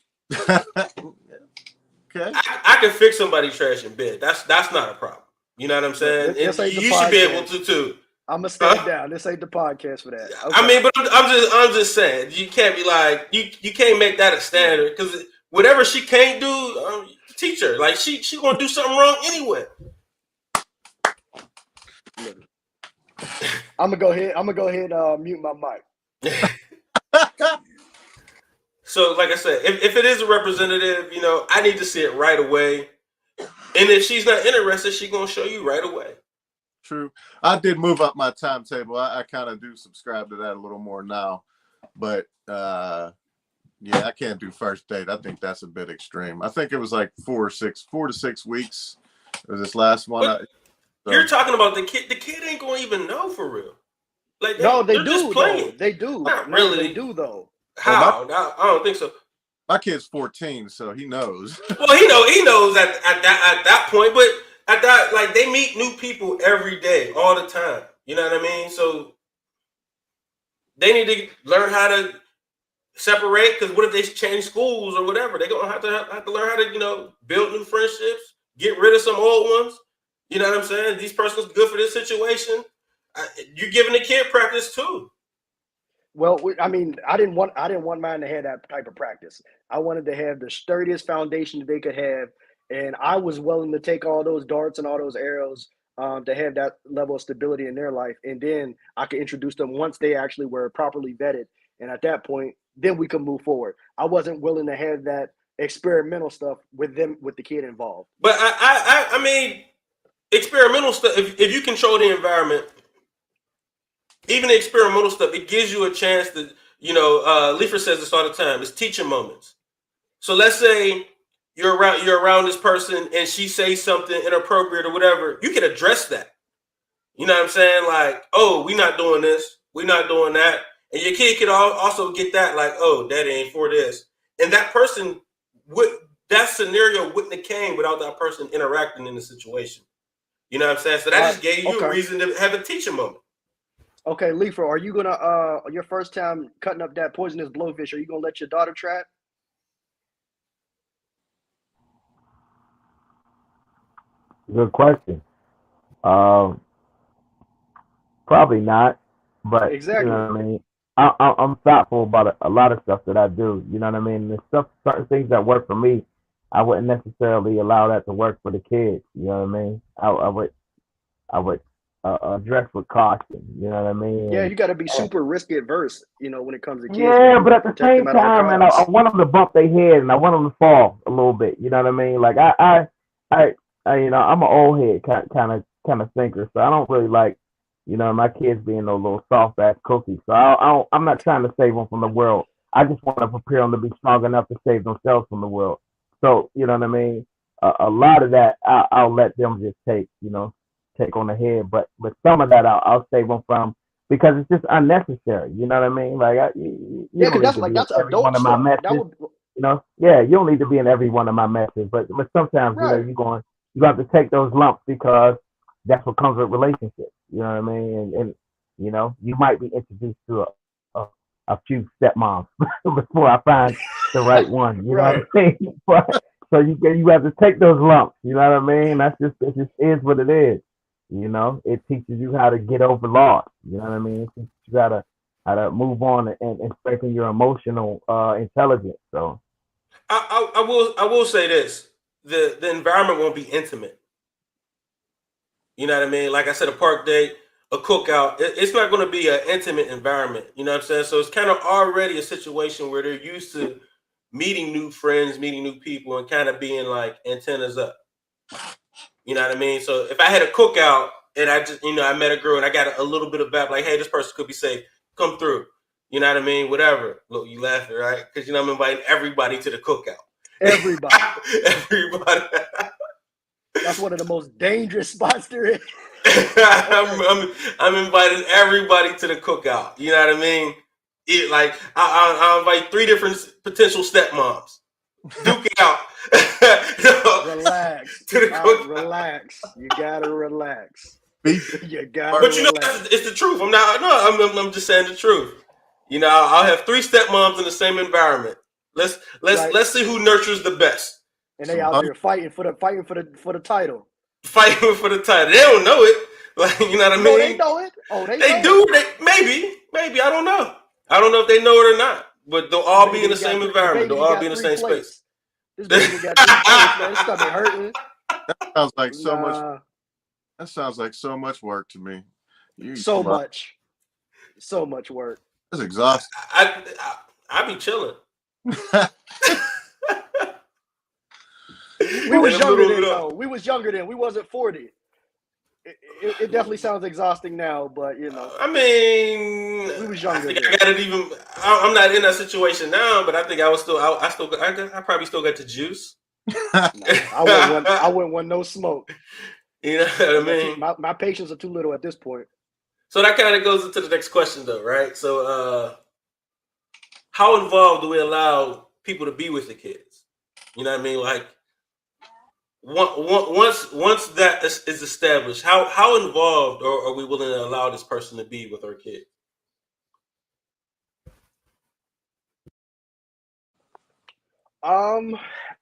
Okay. I can fix somebody's trash in bed. That's not a problem. You know what I'm saying? You should be able to too. I'm gonna stand down. This ain't the podcast for that. Okay. I mean, but I'm just saying, you can't be like you can't make that a standard, because whatever she can't do, teach her. Like she gonna do something wrong anyway. I'm gonna go ahead and mute my mic. So, like I said, if it is a representative, I need to see it right away. And if she's not interested, she's gonna show you right away. True. I did move up my timetable. I kind of do subscribe to that a little more now. But yeah, I can't do first date. I think that's a bit extreme. I think it was like 4 to 6 weeks. It was this last one. You're talking about the kid. The kid ain't gonna even know for real. Like they do. Just playing. Though. They do. Not really. They do though. How? I don't think so. My kid's 14, so he knows. Well, he knows at that point, but at that, like, they meet new people every day, all the time. You know what I mean? So they need to learn how to separate, because what if they change schools or whatever? They're gonna have to learn how to, build new friendships, get rid of some old ones. You know what I'm saying? These persons good for this situation. You're giving the kid practice too. Well, I mean, I didn't want mine to have that type of practice. I wanted to have the sturdiest foundation that they could have, and I was willing to take all those darts and all those arrows to have that level of stability in their life, and then I could introduce them once they actually were properly vetted, and at that point, then we could move forward. I wasn't willing to have that experimental stuff with the kid involved. But I mean, experimental stuff. If you control the environment. Even the experimental stuff, it gives you a chance to, Leifer says this all the time, it's teaching moments. So let's say you're around this person and she says something inappropriate or whatever, you can address that. You know what I'm saying? Like, oh, we're not doing this, we're not doing that. And your kid could also get that, like, oh, daddy ain't for this. And that person, that scenario wouldn't have came without that person interacting in the situation. You know what I'm saying? So that just gave you a reason to have a teaching moment. Okay, Leifer, are you gonna your first time cutting up that poisonous blowfish? Are you gonna let your daughter try it? Good question. Probably not, but exactly. You know what I mean. I'm thoughtful about a lot of stuff that I do. You know what I mean. There's certain things that work for me, I wouldn't necessarily allow that to work for the kids. You know what I mean. I would. Address with caution, you know what I mean? Yeah, you got to be super risk adverse, when it comes to kids. Yeah, but at the same time, man, I want them to bump their head and I want them to fall a little bit. You know what I mean? Like I I'm an old head kind of thinker, so I don't really like, my kids being no little soft ass cookies. So I'm not trying to save them from the world. I just want to prepare them to be strong enough to save themselves from the world. So you know what I mean? A lot of that I'll let them just take on the head, but some of that I'll save them from, because it's just unnecessary. You know what I mean? Like, that's adult one of my messes. You don't need to be in every one of my messes, but sometimes right. you have to take those lumps, because that's what comes with relationships. You know what I mean? And you might be introduced to a few stepmoms before I find the right one. You know what I mean? But, so you have to take those lumps. You know what I mean? It just is what it is. It teaches you how to get over loss. You know what I mean? It teaches you how to move on and strengthen your emotional intelligence. So, I will say this: the environment won't be intimate. You know what I mean? Like I said, a park date, a cookout. It's not going to be an intimate environment. You know what I'm saying? So it's kind of already a situation where they're used to meeting new friends, meeting new people, and kind of being like antennas up. You know what I mean? So if I had a cookout and I just, I met a girl and I got a little bit of vibe, like, hey, this person could be safe. Come through. You know what I mean? Whatever. Look, you laughing, right? Because I'm inviting everybody to the cookout. Everybody. Everybody. That's one of the most dangerous spots there is. I'm inviting everybody to the cookout. You know what I mean? I invite 3 different potential stepmoms. Duke it out. Relax. To the cookout. Relax. You gotta relax. Be- You gotta But relax. it's the truth. I'm just saying the truth. I'll have 3 stepmoms in the same environment. Let's see who nurtures the best. And they out there fighting for the title. Fighting for the title. They don't know it. Like, you know what I mean? No, they know it. Oh, They know do. it. Maybe. I don't know. I don't know if they know it or not. But they'll all be in the same environment. They'll all be in the same space. This baby got 3 plates, man. His stomach hurting. Sounds like so much. That sounds like so much work to me. So much work. That's exhausting. I be chilling. We was younger then, though. We was younger then. We wasn't 40. It definitely sounds exhausting now, but I mean, we was younger. I got it even. I'm not in that situation now, but I think I was still. I probably still got the juice. I wouldn't want no smoke. You know what I mean? My patience are too little at this point. So that kind of goes into the next question, though, right? So, how involved do we allow people to be with the kids? You know what I mean? Like, once that is established, how involved are we willing to allow this person to be with our kid?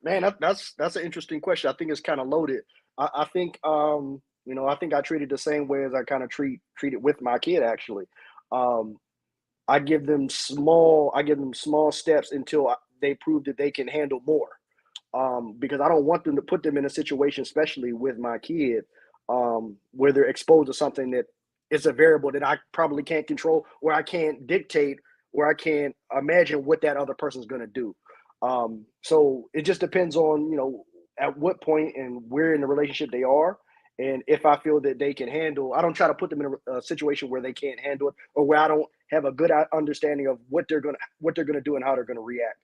Man, that's an interesting question. I think it's kind of loaded. I think I think I treat it the same way as I kind of treat it with my kid. Actually, I give them small steps until they prove that they can handle more. Because I don't want them to put them in a situation, especially with my kid, where they're exposed to something that is a variable that I probably can't control, or I can't dictate, or I can't imagine what that other person's going to do. So it just depends on, at what point and where in the relationship they are. And if I feel that they can handle, I don't try to put them in a situation where they can't handle it, or where I don't have a good understanding of what they're gonna do and how they're gonna react.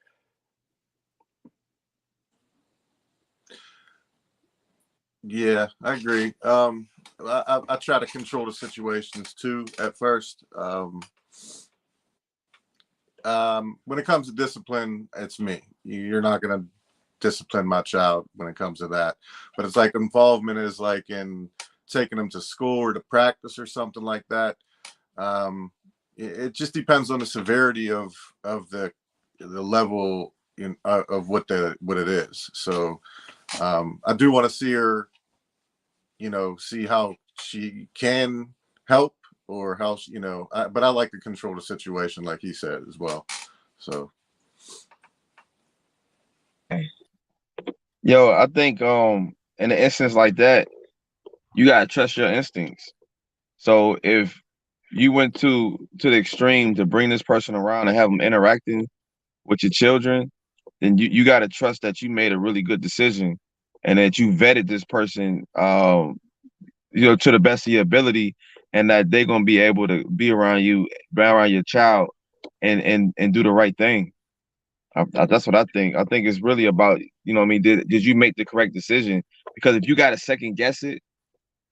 Yeah, I agree. I try to control the situations too at first. When it comes to discipline, it's me. You're not going to discipline my child when it comes to that. But it's like involvement is like in taking them to school or to practice or something like that. It just depends on the severity of the level of what it is. So I do want to see her, see how she can help, or how but I like to control the situation, like he said as well. So, Yo, I think in an instance like that, you gotta trust your instincts. So if you went to the extreme to bring this person around and have them interacting with your children, then you got to trust that you made a really good decision and that you vetted this person, to the best of your ability, and that they're gonna be able to be around you, around your child, and do the right thing. That's what I think. I think it's really about, did you make the correct decision? Because if you got to second guess it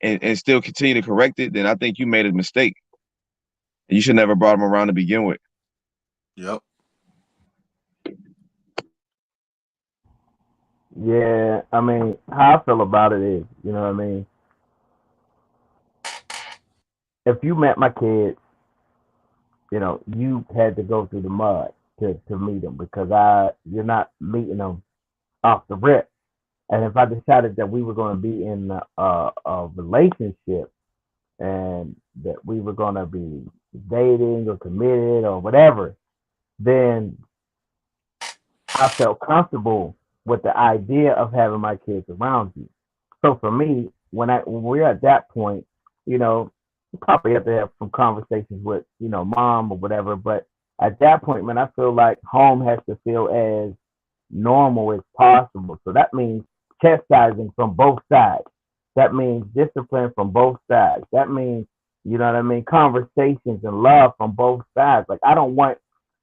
and still continue to correct it, then I think you made a mistake. You should never brought them around to begin with. Yep. Yeah, I mean, how I feel about it is, if you met my kids, you had to go through the mud to meet them, because you're not meeting them off the rip. And if I decided that we were going to be in a relationship and that we were going to be dating or committed or whatever, then I felt comfortable with the idea of having my kids around you. So for me, when we're at that point, probably have to have some conversations with, mom or whatever. But at that point, man, I feel like home has to feel as normal as possible. So that means chastising from both sides. That means discipline from both sides. That means, you know what I mean, conversations and love from both sides. Like, I don't want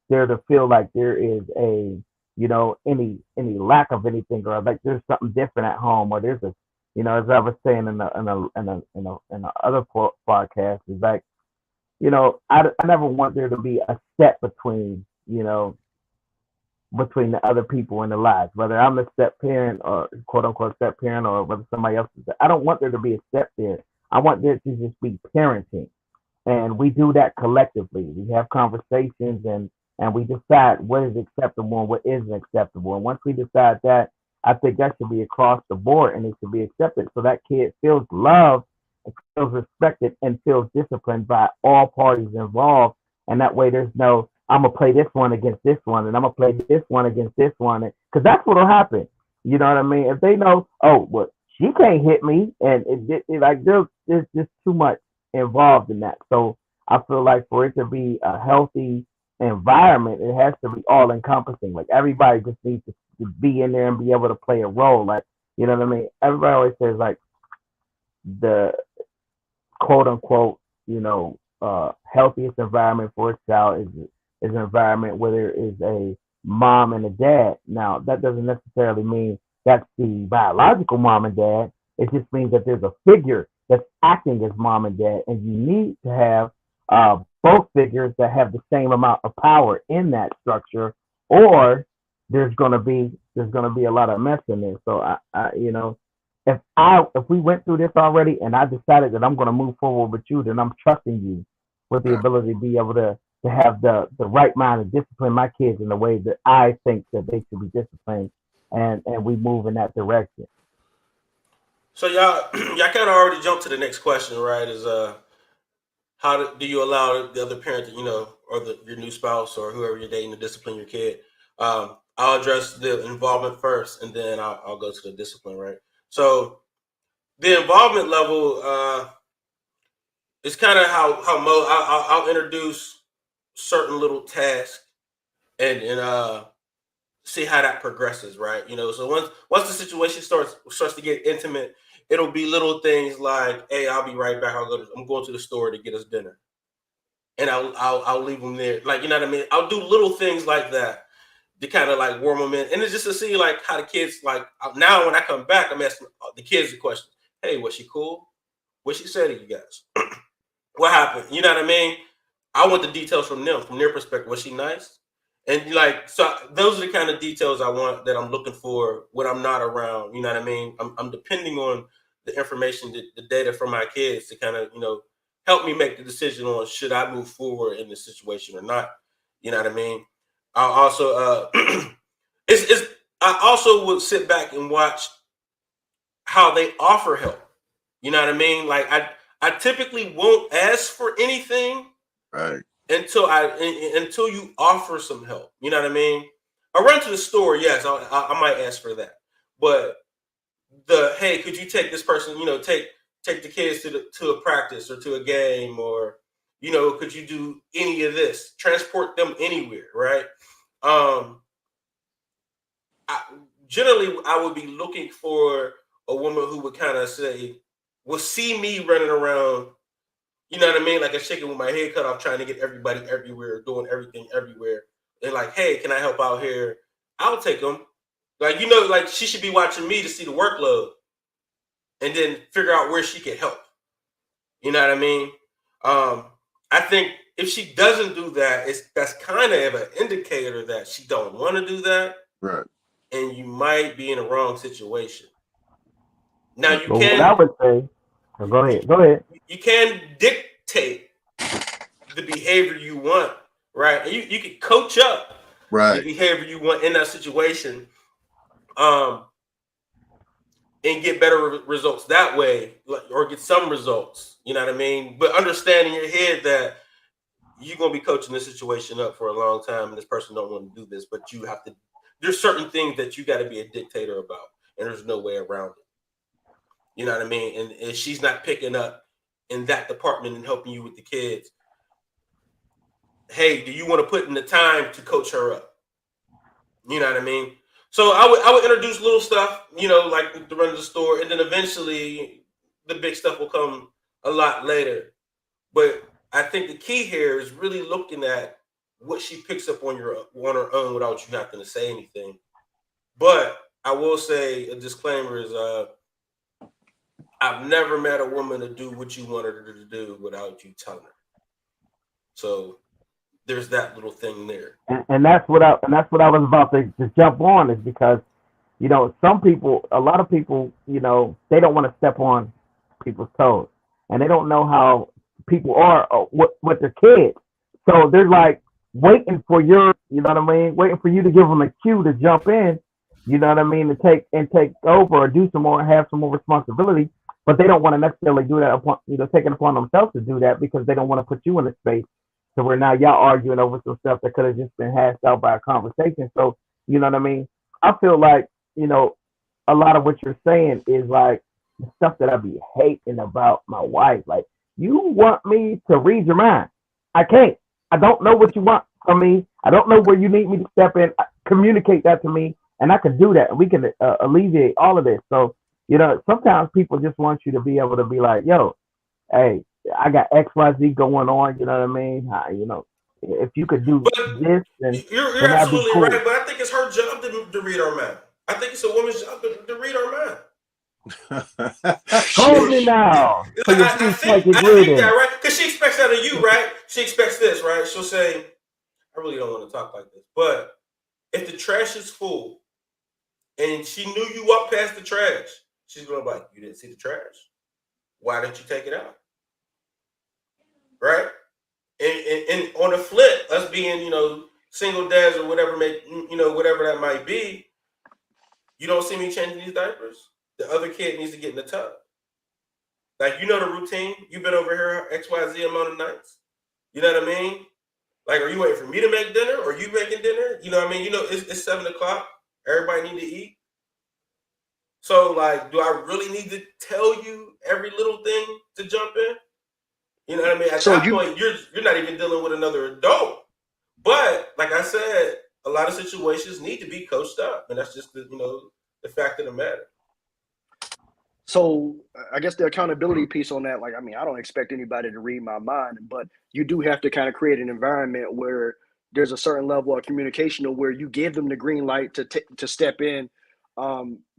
there to feel like there is a, you know, any lack of anything, or like there's something different at home, or there's a, you know, as I was saying in the other podcast, is like, you know, I never want there to be a step between, you know, between the other people in the lives, whether I'm a step parent or quote unquote step parent, or whether somebody else is. I don't want there to be a step there. I want there to just be parenting, and we do that collectively. We have conversations, and we decide what is acceptable and what isn't acceptable. And once we decide that, I think that should be across the board, and it should be accepted, so that kid feels loved, feels respected, and feels disciplined by all parties involved. And that way, there's no, I'm gonna play this one against this one, and I'm gonna play this one against this one, because that's what'll happen. You know what I mean? If they know, oh, well, she can't hit me, and like there's just too much involved in that. So I feel like for it to be a healthy environment, it has to be all encompassing. Like, everybody just needs to be in there and be able to play a role. Like, you know what I mean? Everybody always says like the quote unquote, you know, healthiest environment for a child is an environment where there is a mom and a dad. Now, that doesn't necessarily mean that's the biological mom and dad. It just means that there's a figure that's acting as mom and dad, and you need to have both figures that have the same amount of power in that structure, or there's gonna be a lot of mess in there. So I you know, if we went through this already and I decided that I'm gonna move forward with you, then I'm trusting you with the ability to be able to have the right mind and discipline my kids in the way that I think that they should be disciplined, and we move in that direction. So y'all kind of already jumped to the next question, right? Is how do you allow the other parent, to, you know, or your new spouse or whoever you're dating to discipline your kid? I'll address the involvement first, and then I'll go to the discipline, right? So the involvement level is kind of how I'll introduce certain little tasks and see how that progresses, right? You know, so once the situation starts to get intimate, it'll be little things like, "Hey, I'll be right back. I'm going to the store to get us dinner," and I'll leave them there. Like, you know what I mean? I'll do little things like that to kind of like warm them in, and it's just to see like how the kids like. Now when I come back, I'm asking the kids the question: "Hey, was she cool? What she said to you guys? What happened?" You know what I mean? I want the details from them, from their perspective. Was she nice? And like, so those are the kind of details I want, that I'm looking for when I'm not around. You know what I mean? I'm depending on the information, the data from my kids to kind of, you know, help me make the decision on should I move forward in this situation or not. You know what I mean? I also it's I also would sit back and watch how they offer help. You know what I mean? Like, I typically won't ask for anything Right. until you offer some help. You know what I mean? I run to the store, yes, I might ask for that. But hey, could you take this person, you know, take the kids to a practice or to a game, or, you know, could you do any of this? Transport them anywhere, right? Generally, I would be looking for a woman who would kind of say, will see me running around, you know what I mean? Like a chicken with my head cut off, trying to get everybody everywhere, doing everything everywhere. And like, hey, can I help out here? I'll take them. Like, you know, like she should be watching me to see the workload and then figure out where she can help. You know what I mean? I think if she doesn't do that, that's kind of an indicator that she don't want to do that. Right. And you might be in the wrong situation. Now you But can. what I would say, go ahead. You can dictate the behavior you want, right? And you can coach up the behavior you want in that situation, and get better results that way, or get some results. You know what I mean? But understand in your head that you're gonna be coaching this situation up for a long time, and this person don't want to do this, but you have to. There's certain things that you got to be a dictator about, and there's no way around it. You know what I mean? And if she's not picking up in that department and helping you with the kids, hey, do you want to put in the time to coach her up? You know what I mean? So I would introduce little stuff, you know, like the run of the store, and then eventually the big stuff will come a lot later. But I think the key here is really looking at what she picks up on her own without you having to say anything. But I will say a disclaimer is I've never met a woman to do what you wanted her to do without you telling her. So there's that little thing there. And that's what I was about to jump on, is because, you know, a lot of people, you know, they don't want to step on people's toes, and they don't know how people are with their kids. So they're like waiting for you know what I mean? Waiting for you to give them a cue to jump in, you know what I mean, to take over or do some more, have some more responsibility. But they don't want to necessarily do that upon, you know, take it upon themselves to do that, because they don't want to put you in a space to where now y'all arguing over some stuff that could have just been hashed out by a conversation. So, you know what I mean? I feel like, you know, a lot of what you're saying is like the stuff that I be hating about my wife. Like, you want me to read your mind. I can't. I don't know what you want from me. I don't know where you need me to step in. Communicate that to me, and I can do that. And we can alleviate all of this. So, you know, sometimes people just want you to be able to be like, yo, hey, I got XYZ going on, you know what I mean? You know, if you could do this, then you're that'd be absolutely cool. right, but I think it's her job to read our mind. I think it's a woman's job to read our mind. Hold me now. So I think that, right? Because she expects that of you, right? She expects this, right? She'll say, I really don't want to talk like this, but if the trash is full and she knew you walked past the trash, she's going to be like, you didn't see the trash? Why didn't you take it out? Right? And on the flip, us being, you know, single dads or whatever, whatever that might be, you don't see me changing these diapers. The other kid needs to get in the tub. Like, you know the routine. You've been over here XYZ amount of nights. You know what I mean? Like, are you waiting for me to make dinner, or you making dinner? You know what I mean? You know, it's 7 o'clock. Everybody need to eat. So, like, do I really need to tell you every little thing to jump in? You know what I mean? At that point, you're not even dealing with another adult. But like I said, a lot of situations need to be coached up, and that's just the fact of the matter. So I guess the accountability piece on that, like, I mean, I don't expect anybody to read my mind, but you do have to kind of create an environment where there's a certain level of communication, or where you give them the green light to step in,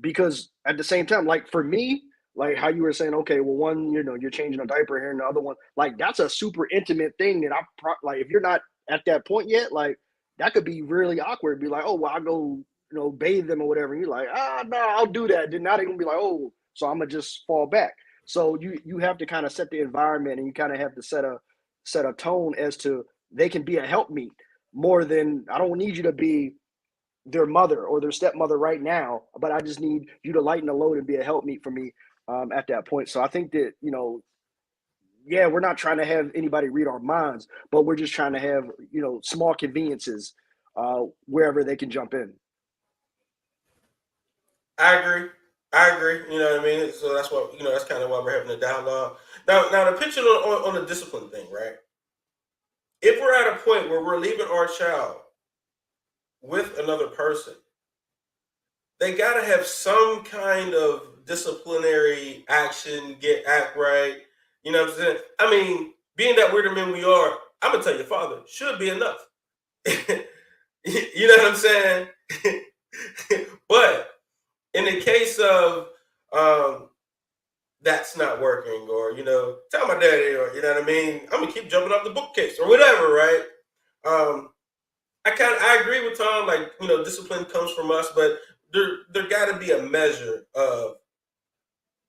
because at the same time, like for me, like how you were saying, okay, well, one, you know, you're changing a diaper here, and the other one, like that's a super intimate thing that like if you're not at that point yet, like that could be really awkward. Be like, oh, well, I go, you know, bathe them or whatever. And you're like, no, I'll do that. Then now they're gonna be like, oh, so I'm gonna just fall back. So you have to kind of set the environment, and you kind of have to set a tone as to they can be a helpmeet more than, I don't need you to be their mother or their stepmother right now, but I just need you to lighten the load and be a helpmeet for me at that point. So I think that, you know, yeah, we're not trying to have anybody read our minds, but we're just trying to have, you know, small conveniences wherever they can jump in. I agree. You know what I mean? So that's what, you know, that's kind of why we're having a dialogue. Now the picture on the discipline thing, right? If we're at a point where we're leaving our child with another person, they got to have some kind of disciplinary action, act right. You know what I'm saying? I mean, being that we're the men we are, I'm going to tell your father, should be enough. You know what I'm saying? But in the case of that's not working, or, you know, tell my daddy, or, you know what I mean, I'm going to keep jumping off the bookcase or whatever, right? I agree with Tom, like, you know, discipline comes from us, but there got to be a measure of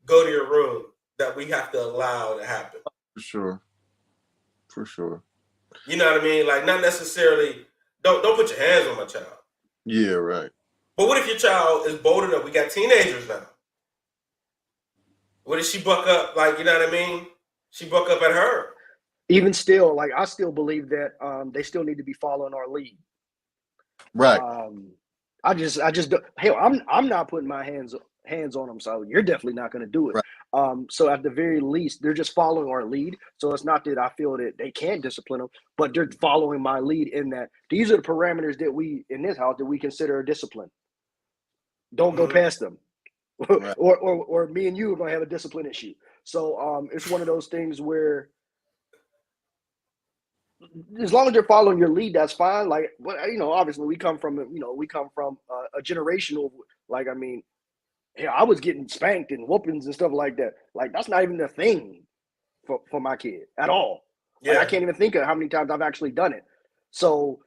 go to your room that we have to allow to happen. For sure. You know what I mean? Like, not necessarily, don't put your hands on my child. Yeah, right. But what if your child is bold enough? We got teenagers now. What if she buck up? Like, you know what I mean? She buck up at her. Even still, like, I still believe that they still need to be following our lead. Right. I just don't, hell, I'm not putting my hands on them, so you're definitely not going to do it. Right. So at the very least, they're just following our lead. So it's not that I feel that they can't discipline them, but they're following my lead in that these are the parameters that we in this house that we consider a discipline. Don't go past them. Right. or me and you are gonna have a discipline issue. So it's one of those things where as long as they're following your lead, that's fine. Like, obviously we come from a generational, like, I mean, yeah, I was getting spanked and whoopings and stuff like that. Like, that's not even a thing for my kid at all. Like, I can't even think of how many times I've actually done it. So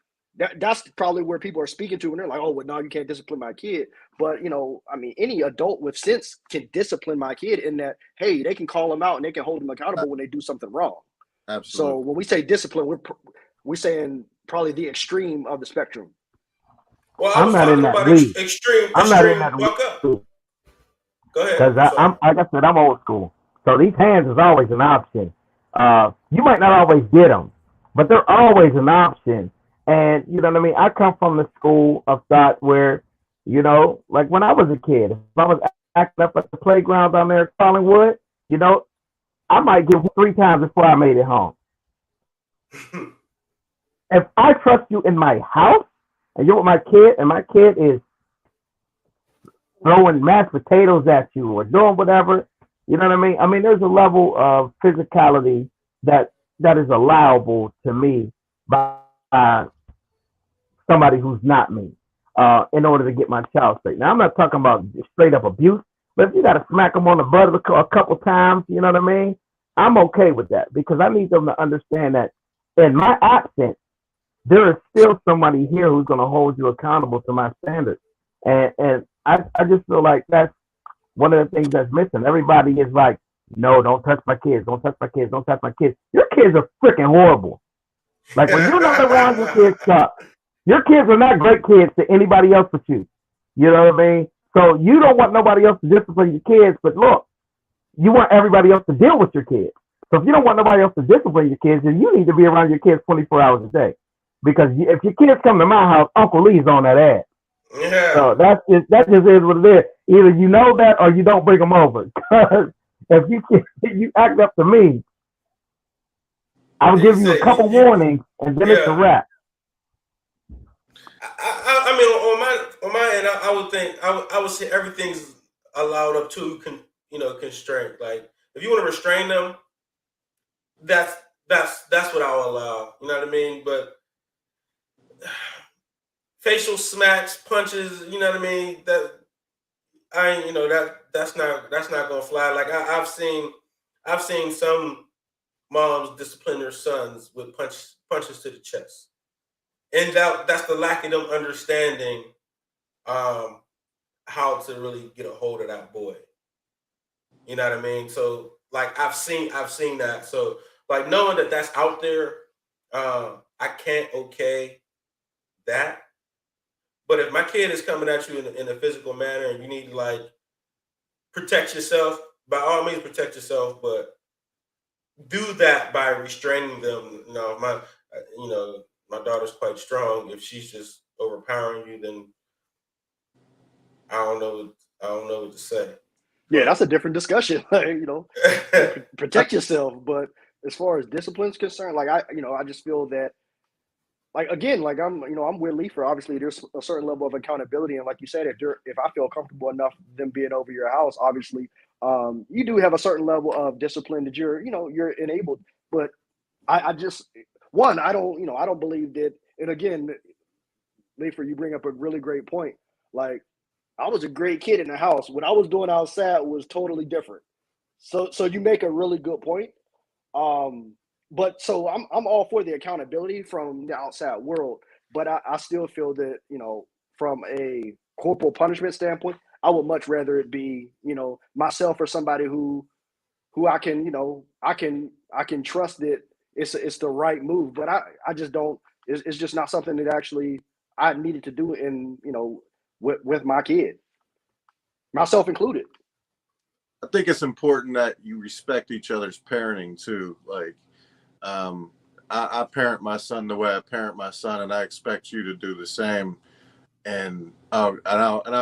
that's probably where people are speaking to when they're like, oh, well, no, you can't discipline my kid. But, I mean, any adult with sense can discipline my kid in that, hey, they can call them out and they can hold them accountable when they do something wrong. Absolutely. So when we say discipline, we're saying probably the extreme of the spectrum. Well, I was not in talking that about league. extreme I'm not in that buck up. league. Go ahead. Because I'm like I said, I'm old school. So these hands is always an option. You might not always get them, but they're always an option. And you know what I mean? I come from the school of thought where, like when I was a kid, if I was acting up at the playground down there at Collingwood, I might get 3 times before I made it home. If I trust you in my house and you're with my kid and my kid is throwing mashed potatoes at you or doing whatever, you know what I mean? I mean, there's a level of physicality that is allowable to me by somebody who's not me in order to get my child straight. Now, I'm not talking about straight up abuse, but if you got to smack them on the butt a couple times, you know what I mean? I'm okay with that because I need them to understand that in my absence, there is still somebody here who's going to hold you accountable to my standards. And I just feel like that's one of the things that's missing. Everybody is like, no, don't touch my kids. Don't touch my kids. Don't touch my kids. Your kids are freaking horrible. Like when you're not around your kids, your kids are not great kids to anybody else but you. You know what I mean? So you don't want nobody else to discipline your kids, but look, you want everybody else to deal with your kids. So if you don't want nobody else to discipline your kids, then you need to be around your kids 24 hours a day. Because if your kids come to my house, Uncle Lee's on that ass. Yeah. So that just is what it is. Either you know that or you don't bring them over. Because if you act up to me, I'll give you a couple warnings and then it's a wrap. I mean, on my end, I would think I would say everything's allowed up to constraint. Like if you want to restrain them, that's what I'll allow. You know what I mean? But facial smacks, punches, you know what I mean? That's not gonna fly. Like I've seen some moms discipline their sons with punches to the chest, and that's the lack of them understanding how to really get a hold of that boy. You know what I mean? So like I've seen that. So like knowing that that's out there, I can't okay that. But if my kid is coming at you in a physical manner and you need to like protect yourself, by all means protect yourself, but do that by restraining them. My daughter's quite strong. If she's just overpowering you, then I don't know what to say. Yeah, that's a different discussion. Protect yourself. But as far as discipline is concerned, like I just feel that, like again, like I'm with Leifer. Obviously, there's a certain level of accountability, and like you said, if I feel comfortable enough them being over your house, obviously, you do have a certain level of discipline that you're enabled. But I don't believe that. And again, Leifer, you bring up a really great point. Like I was a great kid in the house. What I was doing outside was totally different. So you make a really good point. But so I'm all for the accountability from the outside world, but I still feel that, from a corporal punishment standpoint, I would much rather it be, myself or somebody who I can, I can trust that it's the right move. But I just don't, it's just not something that actually I needed to do with my kid, myself included. I think it's important that you respect each other's parenting too. Like, I parent my son the way I parent my son, and I expect you to do the same. And I'll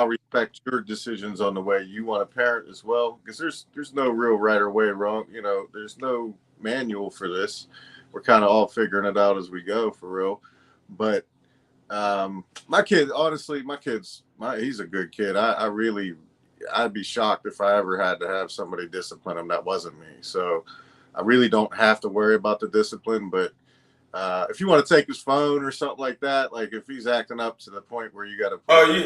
respect your decisions on the way you want to parent as well, because there's no real right or way wrong. There's no manual for this. We're kind of all figuring it out as we go, for real. But my kid, honestly, he's a good kid. I really I'd be shocked if I ever had to have somebody discipline him that wasn't me. So I really don't have to worry about the discipline. But if you want to take his phone or something like that, like if he's acting up to the point where you got to,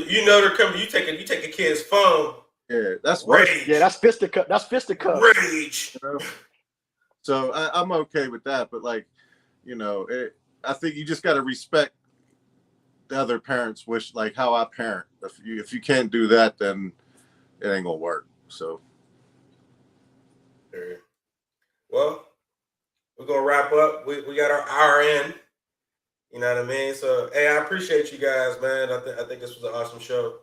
you know they're coming. You take a kid's phone. yeah, that's rage. Yeah, that's fisticuff. That's fisticuff. Rage. You know? So I'm okay with that. But like, you know, I think you just got to respect the other parents' wish, like how I parent. If you can't do that, then it ain't gonna work. So, well, we're gonna wrap up. We got our hour in. You know what I mean? So, hey, I appreciate you guys, man. I think this was an awesome show,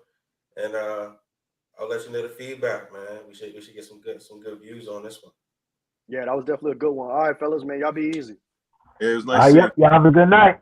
and I'll let you know the feedback, man. We should get some good views on this one. Yeah, that was definitely a good one. All right, fellas, man, y'all be easy. yeah, it was nice. Yep. Y'all have a good night.